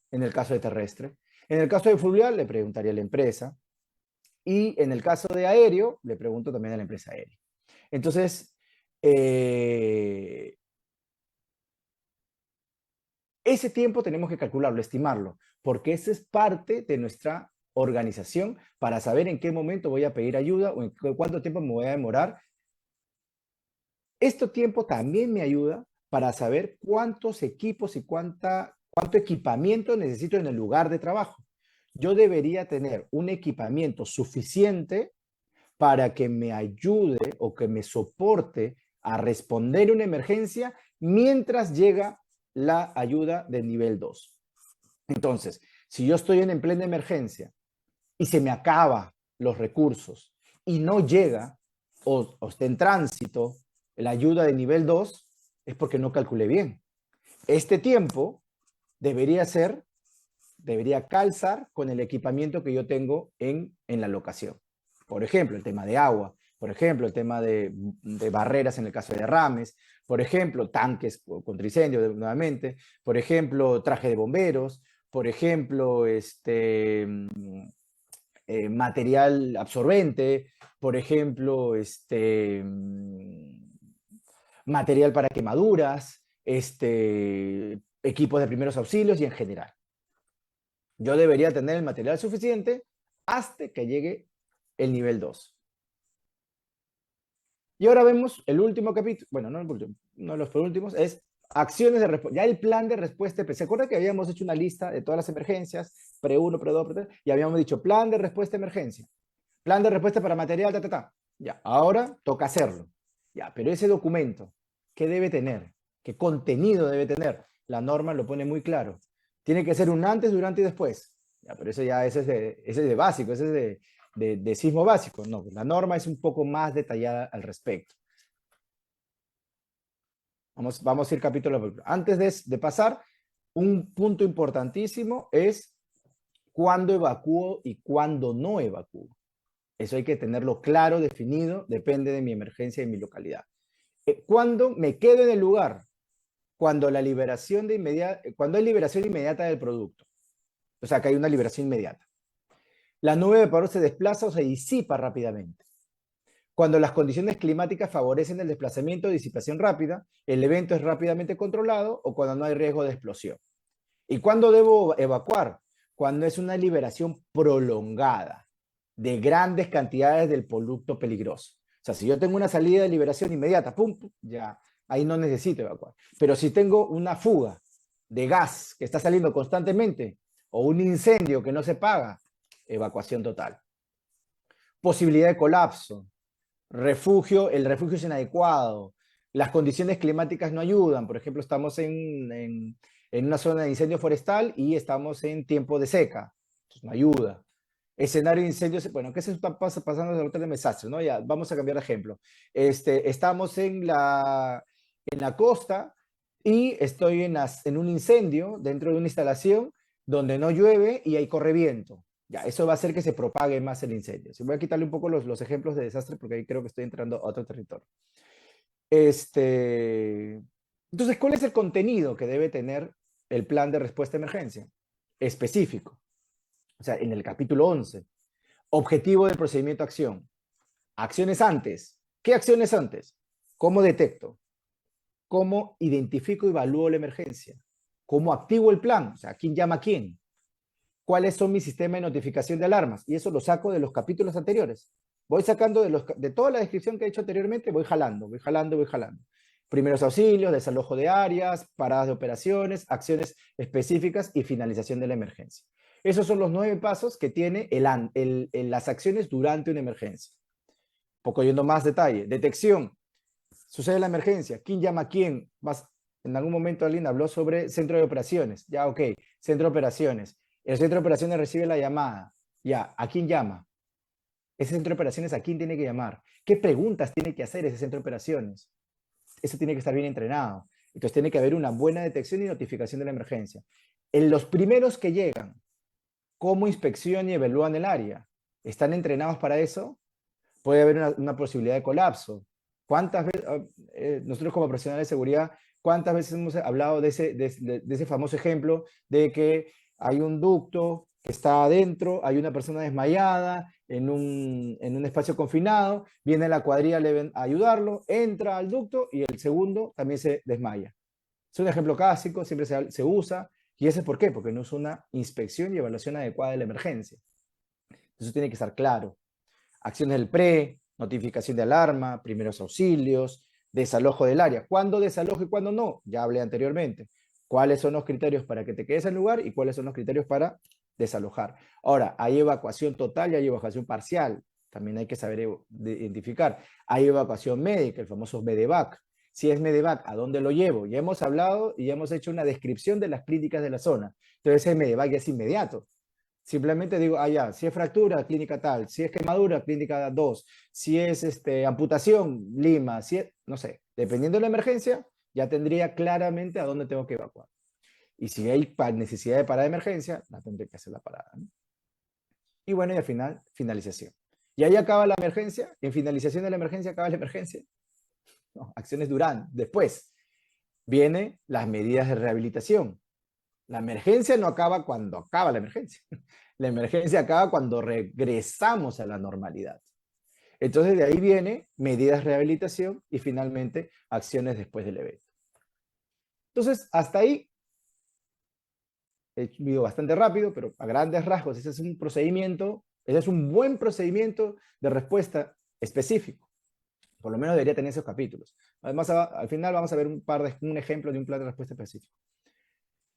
en el caso de terrestre. En el caso de fluvial, le preguntaría a la empresa. Y en el caso de aéreo, le pregunto también a la empresa aérea. Entonces, ese tiempo tenemos que calcularlo, estimarlo, porque ese es parte de nuestra organización para saber en qué momento voy a pedir ayuda o en cuánto tiempo me voy a demorar. Este tiempo también me ayuda para saber cuántos equipos y cuánto equipamiento necesito en el lugar de trabajo. Yo debería tener un equipamiento suficiente para que me ayude o que me soporte a responder una emergencia mientras llega la ayuda de nivel 2. Entonces, si yo estoy en plena emergencia y se me acaba los recursos y no llega o está en tránsito la ayuda de nivel 2, es porque no calculé bien. Este tiempo debería calzar con el equipamiento que yo tengo en la locación. Por ejemplo, el tema de agua, por ejemplo, el tema de barreras en el caso de derrames, por ejemplo, tanques contra incendio nuevamente, por ejemplo, traje de bomberos, por ejemplo, material absorbente, por ejemplo, material para quemaduras, equipos de primeros auxilios y en general. Yo debería tener el material suficiente hasta que llegue el nivel 2. Y ahora vemos el último capítulo, bueno, no el último, uno de los penúltimos, es acciones de respuesta. Ya el plan de respuesta, ¿se acuerda que habíamos hecho una lista de todas las emergencias? Pre-1, pre-2, pre-3, y habíamos dicho plan de respuesta a emergencia, plan de respuesta para material, Ya, ahora toca hacerlo. Ya, pero ese documento, ¿qué debe tener? ¿Qué contenido debe tener? La norma lo pone muy claro. Tiene que ser un antes, durante y después. Ya, pero ese es de básico, ese es de sismo básico. No, la norma es un poco más detallada al respecto. Vamos a ir capítulo por capítulo. Antes de pasar, un punto importantísimo es cuándo evacúo y cuándo no evacúo. Eso hay que tenerlo claro, definido, depende de mi emergencia y mi localidad. ¿Cuándo me quedo en el lugar? Cuando hay liberación inmediata del producto. O sea, que hay una liberación inmediata. La nube de vapor se desplaza o se disipa rápidamente. Cuando las condiciones climáticas favorecen el desplazamiento o disipación rápida, el evento es rápidamente controlado o cuando no hay riesgo de explosión. ¿Y cuándo debo evacuar? Cuando es una liberación prolongada de grandes cantidades del producto peligroso. O sea, si yo tengo una salida de liberación inmediata, pum, ya, ahí no necesito evacuar. Pero si tengo una fuga de gas que está saliendo constantemente o un incendio que no se paga, evacuación total. Posibilidad de colapso, el refugio es inadecuado, las condiciones climáticas no ayudan. Por ejemplo, estamos en una zona de incendio forestal y estamos en tiempo de seca. Entonces no ayuda. Escenario de incendios, bueno, ¿qué se está pasando en el hotel de desastre? ¿No? Ya, vamos a cambiar de ejemplo. Estamos en la costa y estoy en un incendio dentro de una instalación donde no llueve y hay correviento. Ya, eso va a hacer que se propague más el incendio. Si voy a quitarle un poco los ejemplos de desastre porque ahí creo que estoy entrando a otro territorio. Entonces, ¿cuál es el contenido que debe tener el plan de respuesta a emergencia? Específico. O sea, en el capítulo 11, objetivo del procedimiento acción. Acciones antes. ¿Qué acciones antes? ¿Cómo detecto? ¿Cómo identifico y evalúo la emergencia? ¿Cómo activo el plan? O sea, ¿quién llama a quién? ¿Cuáles son mis sistemas de notificación de alarmas? Y eso lo saco de los capítulos anteriores. Voy sacando de toda la descripción que he hecho anteriormente, voy jalando, voy jalando, voy jalando. Primeros auxilios, desalojo de áreas, paradas de operaciones, acciones específicas y finalización de la emergencia. Esos son los 9 pasos que tiene las acciones durante una emergencia. Un poco yendo más detalle. Detección. Sucede la emergencia. ¿Quién llama a quién? En algún momento alguien habló sobre centro de operaciones. Ya, ok. Centro de operaciones. El centro de operaciones recibe la llamada. Ya, ¿a quién llama? Ese centro de operaciones, ¿a quién tiene que llamar? ¿Qué preguntas tiene que hacer ese centro de operaciones? Eso tiene que estar bien entrenado. Entonces tiene que haber una buena detección y notificación de la emergencia. En los primeros que llegan, ¿cómo inspeccionan y evalúan el área? ¿Están entrenados para eso? Puede haber una posibilidad de colapso. ¿Cuántas veces, nosotros como profesionales de seguridad, cuántas veces hemos hablado de ese famoso ejemplo de que hay un ducto que está adentro, hay una persona desmayada en un espacio confinado, viene la cuadrilla a ayudarlo, entra al ducto y el segundo también se desmaya? Es un ejemplo clásico, siempre se usa, y ese es por qué, porque no es una inspección y evaluación adecuada de la emergencia. Eso tiene que estar claro. Acciones del PRE, notificación de alarma, primeros auxilios, desalojo del área. ¿Cuándo desalojo y cuándo no? Ya hablé anteriormente. ¿Cuáles son los criterios para que te quedes en el lugar y cuáles son los criterios para desalojar? Ahora, hay evacuación total y hay evacuación parcial. También hay que saber identificar. Hay evacuación médica, el famoso MEDEVAC. Si es MEDEVAC, ¿a dónde lo llevo? Ya hemos hablado y ya hemos hecho una descripción de las clínicas de la zona. Entonces, el MEDEVAC ya es inmediato. Simplemente digo, ya, si es fractura, clínica tal, si es quemadura, clínica 2, si es amputación, Lima, si es, no sé, dependiendo de la emergencia, ya tendría claramente a dónde tengo que evacuar. Y si hay necesidad de parada de emergencia, la tendré que hacer la parada, ¿no? Y bueno, y al final, finalización. Y ahí acaba la emergencia, en finalización de la emergencia acaba la emergencia. No, acciones duran. Después, vienen las medidas de rehabilitación. La emergencia no acaba cuando acaba la emergencia. La emergencia acaba cuando regresamos a la normalidad. Entonces de ahí viene medidas de rehabilitación y finalmente acciones después del evento. Entonces, hasta ahí he ido bastante rápido, pero a grandes rasgos, ese es un procedimiento, ese es un buen procedimiento de respuesta específico. Por lo menos debería tener esos capítulos. Además, al final vamos a ver un ejemplo de un plan de respuesta específico.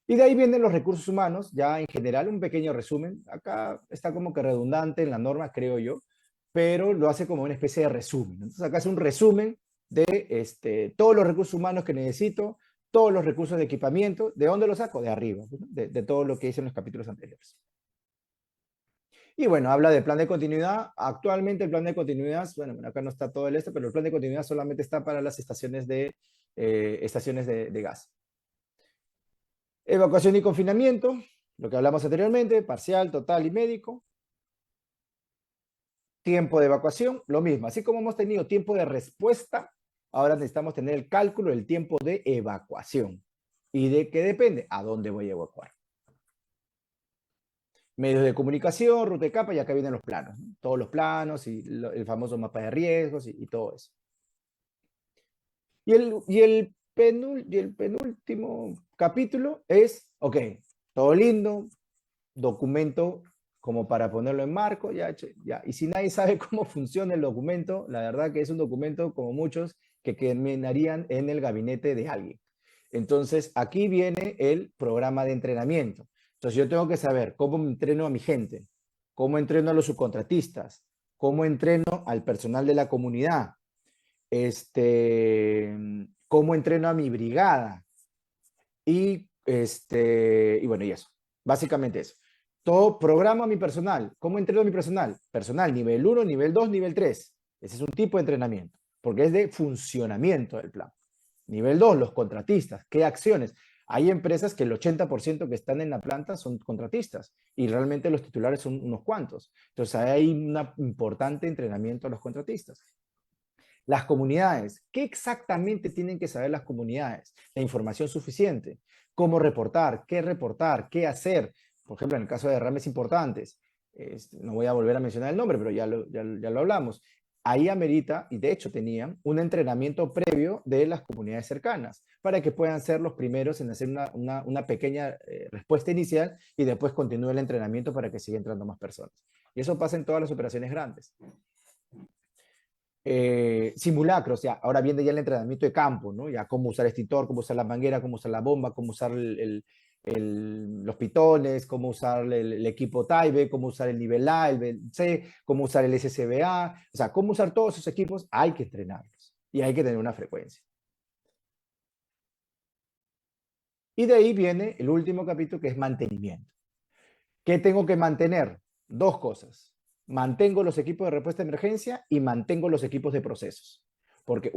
Y de ahí vienen los recursos humanos, ya en general, un pequeño resumen. Acá está como que redundante en la norma, creo yo, pero lo hace como una especie de resumen. Entonces acá es un resumen de todos los recursos humanos que necesito, todos los recursos de equipamiento. ¿De dónde los saco? De arriba, ¿no? de todo lo que hice en los capítulos anteriores. Y bueno, habla de plan de continuidad. Actualmente el plan de continuidad, bueno, acá no está todo pero el plan de continuidad solamente está para las estaciones de gas. Evacuación y confinamiento, lo que hablamos anteriormente, parcial, total y médico. Tiempo de evacuación, lo mismo. Así como hemos tenido tiempo de respuesta, ahora necesitamos tener el cálculo del tiempo de evacuación. ¿Y de qué depende? ¿A dónde voy a evacuar? Medios de comunicación, ruta de capa, y acá vienen los planos, ¿no? Todos los planos y el famoso mapa de riesgos y todo eso. Y el penúltimo capítulo es, ok, todo lindo, documento como para ponerlo en marco, ya. Y si nadie sabe cómo funciona el documento, la verdad que es un documento como muchos que terminarían en el gabinete de alguien. Entonces, aquí viene el programa de entrenamiento. Entonces, yo tengo que saber cómo entreno a mi gente, cómo entreno a los subcontratistas, cómo entreno al personal de la comunidad, cómo entreno a mi brigada y bueno, y eso. Básicamente eso. Todo programa a mi personal. ¿Cómo entreno a mi personal? Personal nivel 1, nivel 2, nivel 3. Ese es un tipo de entrenamiento, porque es de funcionamiento del plan. Nivel 2, los contratistas. ¿Qué acciones? Hay empresas que el 80% que están en la planta son contratistas y realmente los titulares son unos cuantos. Entonces hay un importante entrenamiento a los contratistas. Las comunidades. ¿Qué exactamente tienen que saber las comunidades? La información suficiente. ¿Cómo reportar? ¿Qué hacer? Por ejemplo, en el caso de derrames importantes, no voy a volver a mencionar el nombre, pero ya lo hablamos. Ahí amerita, y de hecho tenían, un entrenamiento previo de las comunidades cercanas, para que puedan ser los primeros en hacer una pequeña respuesta inicial y después continúe el entrenamiento para que siga entrando más personas. Y eso pasa en todas las operaciones grandes. Simulacros, ya, ahora viene ya el entrenamiento de campo, ¿no? Ya cómo usar extintor, cómo usar la manguera, cómo usar la bomba, cómo usar los pitones, cómo usar el equipo TAIBE, cómo usar el nivel A, el nivel C, cómo usar el SCBA, o sea, cómo usar todos esos equipos, hay que entrenarlos y hay que tener una frecuencia. Y de ahí viene el último capítulo que es mantenimiento. ¿Qué tengo que mantener? Dos cosas. Mantengo los equipos de respuesta de emergencia y mantengo los equipos de procesos. Porque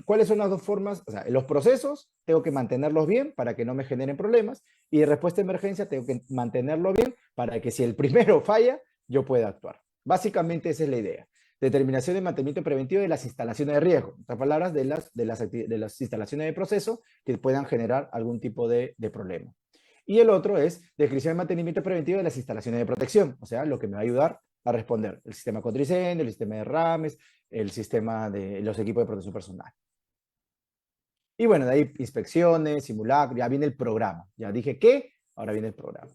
¿cuáles son las dos formas? O sea, los procesos tengo que mantenerlos bien para que no me generen problemas y de respuesta de emergencia tengo que mantenerlo bien para que si el primero falla, yo pueda actuar. Básicamente esa es la idea. Determinación de mantenimiento preventivo de las instalaciones de riesgo. En otras palabras, de las instalaciones de proceso que puedan generar algún tipo de problema. Y el otro es descripción de mantenimiento preventivo de las instalaciones de protección, o sea, lo que me va a ayudar a responder el sistema contra incendio, el sistema de rames, el sistema de los equipos de protección personal. Y bueno, de ahí inspecciones, simulacros, ya viene el programa. Ya dije qué, ahora viene el programa.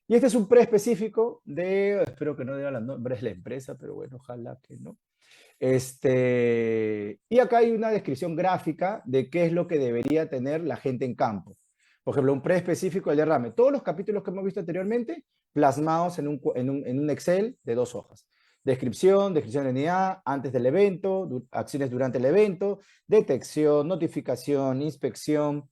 Y este es un pre-específico de, espero que no diga los nombres de la empresa, pero bueno, ojalá que no. Y acá hay una descripción gráfica de qué es lo que debería tener la gente en campo. Por ejemplo, un pre-específico del derrame. Todos los capítulos que hemos visto anteriormente plasmados en un Excel de 2 hojas. Descripción de unidad, antes del evento, acciones durante el evento, detección, notificación, inspección,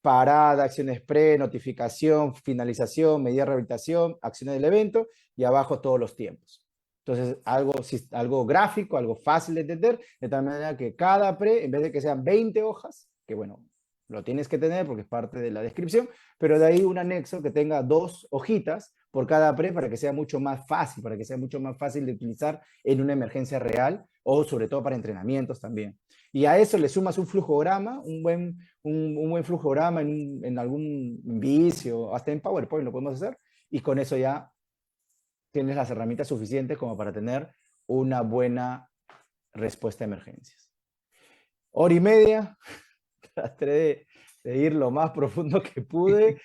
parada, acciones pre, notificación, finalización, medida de rehabilitación, acciones del evento y abajo todos los tiempos. Entonces, algo gráfico, algo fácil de entender, de tal manera que cada pre, en vez de que sean 20 hojas, que bueno, lo tienes que tener porque es parte de la descripción, pero de ahí un anexo que tenga 2 hojitas por cada pre para que sea mucho más fácil, para que sea mucho más fácil de utilizar en una emergencia real o sobre todo para entrenamientos también. Y a eso le sumas un flujograma, un buen flujograma en algún vicio, hasta en PowerPoint lo podemos hacer, y con eso ya tienes las herramientas suficientes como para tener una buena respuesta a emergencias. Hora y media, traté de ir lo más profundo que pude.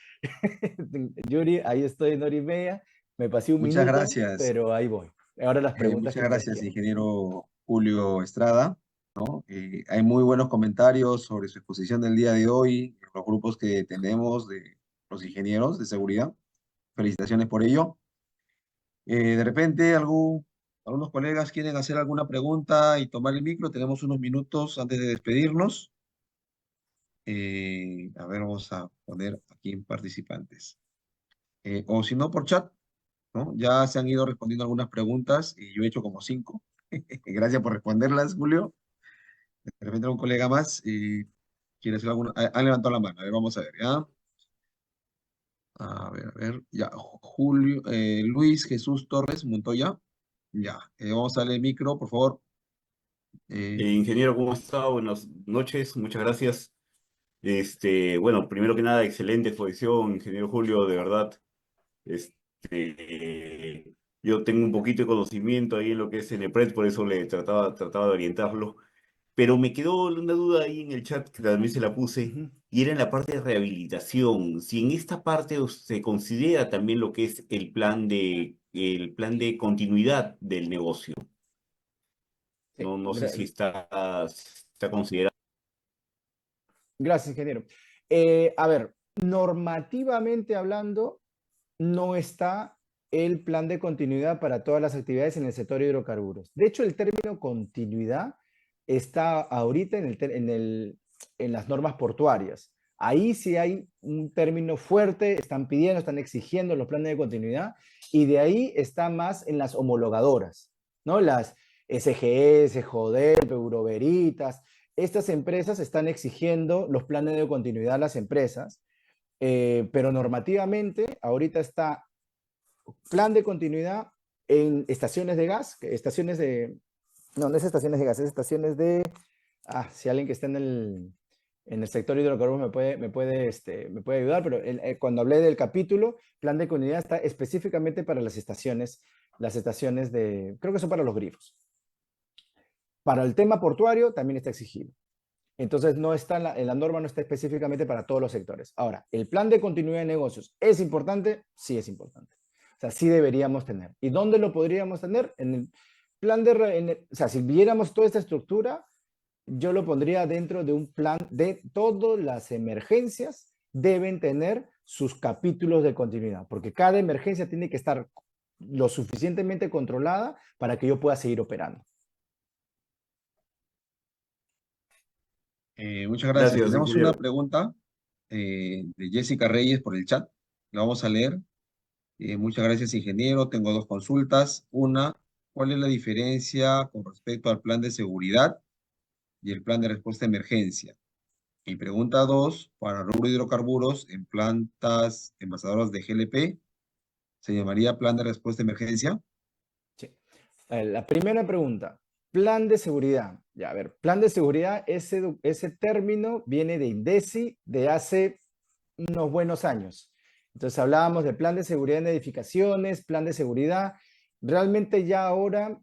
Yuri, ahí estoy en hora y media. Me pasé un Muchas minuto, gracias. pero ahí voy. Ahora las preguntas que Muchas ustedes gracias, quieran. ingeniero Julio Estrada. Hay muy buenos comentarios sobre su exposición del día de hoy, los grupos que tenemos de los ingenieros de seguridad. Felicitaciones por ello. De repente, algunos colegas quieren hacer alguna pregunta y tomar el micro. Tenemos unos minutos antes de despedirnos. A ver, vamos a poner aquí en participantes. O si no, por chat, ¿no? Ya se han ido respondiendo algunas preguntas y yo he hecho como 5. Gracias por responderlas, Julio. De repente algún colega más quiere hacer alguna. Han levantado la mano. A ver, vamos a ver, ¿ya? A ver, ya. Julio, Luis Jesús Torres Montoya. Ya. Vamos a darle el micro, por favor. Ingeniero, ¿cómo está? Buenas noches, muchas gracias. Bueno, primero que nada, excelente exposición, ingeniero Julio, de verdad. Yo tengo un poquito de conocimiento ahí en lo que es NPRED, por eso le trataba de orientarlo. Pero me quedó una duda ahí en el chat que también se la puse, Ujú. y era en la parte de rehabilitación. Si en esta parte se considera también lo que es el plan de continuidad del negocio. Sí, No sé si está considerado. gracias, ingeniero. A ver, normativamente hablando, no está el plan de continuidad para todas las actividades en el sector de hidrocarburos. De hecho, el término continuidad está ahorita en las normas portuarias. Ahí sí hay un término fuerte, están pidiendo, están exigiendo los planes de continuidad y de ahí está más en las homologadoras, ¿no? Las SGS, JODEP, Euroveritas, estas empresas están exigiendo los planes de continuidad a las empresas, pero normativamente ahorita está plan de continuidad en estaciones de gas, no es estaciones de gas, es estaciones de, si alguien que está en el sector hidrocarburos me puede ayudar, pero cuando hablé del capítulo, plan de continuidad está específicamente para las estaciones creo que son para los grifos. Para el tema portuario también está exigido. Entonces, no está en la norma no está específicamente para todos los sectores. Ahora, ¿el plan de continuidad de negocios es importante? Sí es importante. O sea, sí deberíamos tener. ¿Y dónde lo podríamos tener? En el plan o sea, si viéramos toda esta estructura, yo lo pondría dentro de un plan de todas las emergencias deben tener sus capítulos de continuidad, porque cada emergencia tiene que estar lo suficientemente controlada para que yo pueda seguir operando. Muchas gracias. Gracias, Tenemos una ingeniero. pregunta de Jessica Reyes por el chat. La vamos a leer. Muchas gracias, ingeniero. Tengo dos consultas. Una, ¿cuál es la diferencia con respecto al plan de seguridad y el plan de respuesta a emergencia? Y pregunta dos, para rubro hidrocarburos en plantas envasadoras de GLP, ¿se llamaría plan de respuesta a emergencia? Sí. La primera pregunta, plan de seguridad. Ya, a ver, plan de seguridad, ese término viene de INDECI de hace unos buenos años. Entonces hablábamos de plan de seguridad en edificaciones, plan de seguridad. Realmente ya ahora,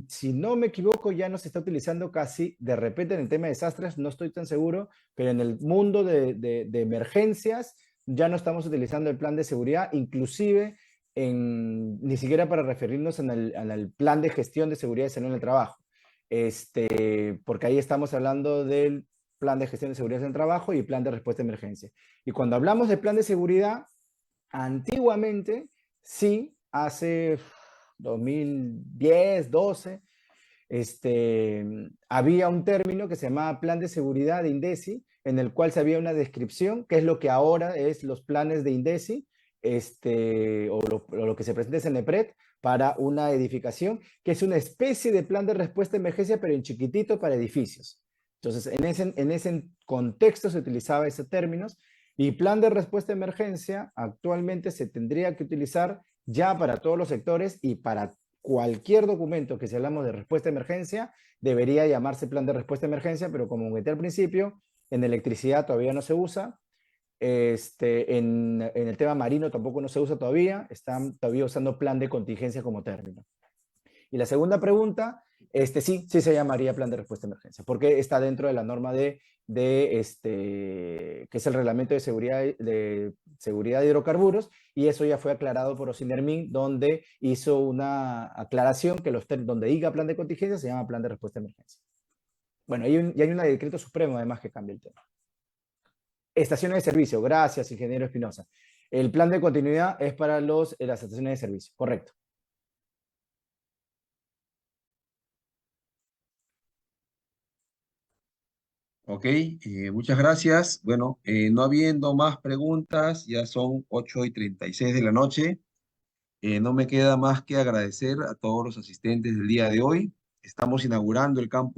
si no me equivoco, ya no se está utilizando casi, de repente en el tema de desastres, no estoy tan seguro, pero en el mundo de emergencias ya no estamos utilizando el plan de seguridad, inclusive ni siquiera para referirnos al plan de gestión de seguridad y salud en el trabajo. Porque ahí estamos hablando del plan de gestión de seguridad en el trabajo y plan de respuesta a emergencia. Y cuando hablamos de plan de seguridad, antiguamente, sí, hace 2010, 12, había un término que se llamaba plan de seguridad de INDECI, en el cual se había una descripción, que es lo que ahora es los planes de INDECI, o lo que se presenta en CENEPRED para una edificación, que es una especie de plan de respuesta a emergencia, pero en chiquitito para edificios. Entonces, en ese contexto se utilizaba ese término, y plan de respuesta a emergencia actualmente se tendría que utilizar ya para todos los sectores, y para cualquier documento que si hablamos de respuesta a emergencia, debería llamarse plan de respuesta a emergencia, pero como comenté al principio, en electricidad todavía no se usa, en el tema marino tampoco no se usa todavía, están todavía usando plan de contingencia como término. Y la segunda pregunta, sí se llamaría plan de respuesta a emergencia, porque está dentro de la norma que es el reglamento de seguridad de hidrocarburos, y eso ya fue aclarado por Osinermin, donde hizo una aclaración que donde diga plan de contingencia se llama plan de respuesta a emergencia. Bueno, y hay un decreto supremo además que cambia el tema. Estaciones de servicio, gracias, ingeniero Espinosa. El plan de continuidad es para las estaciones de servicio, correcto. Ok, muchas gracias. Bueno, no habiendo más preguntas, ya son 8:36 de la noche. No me queda más que agradecer a todos los asistentes del día de hoy. Estamos inaugurando el campus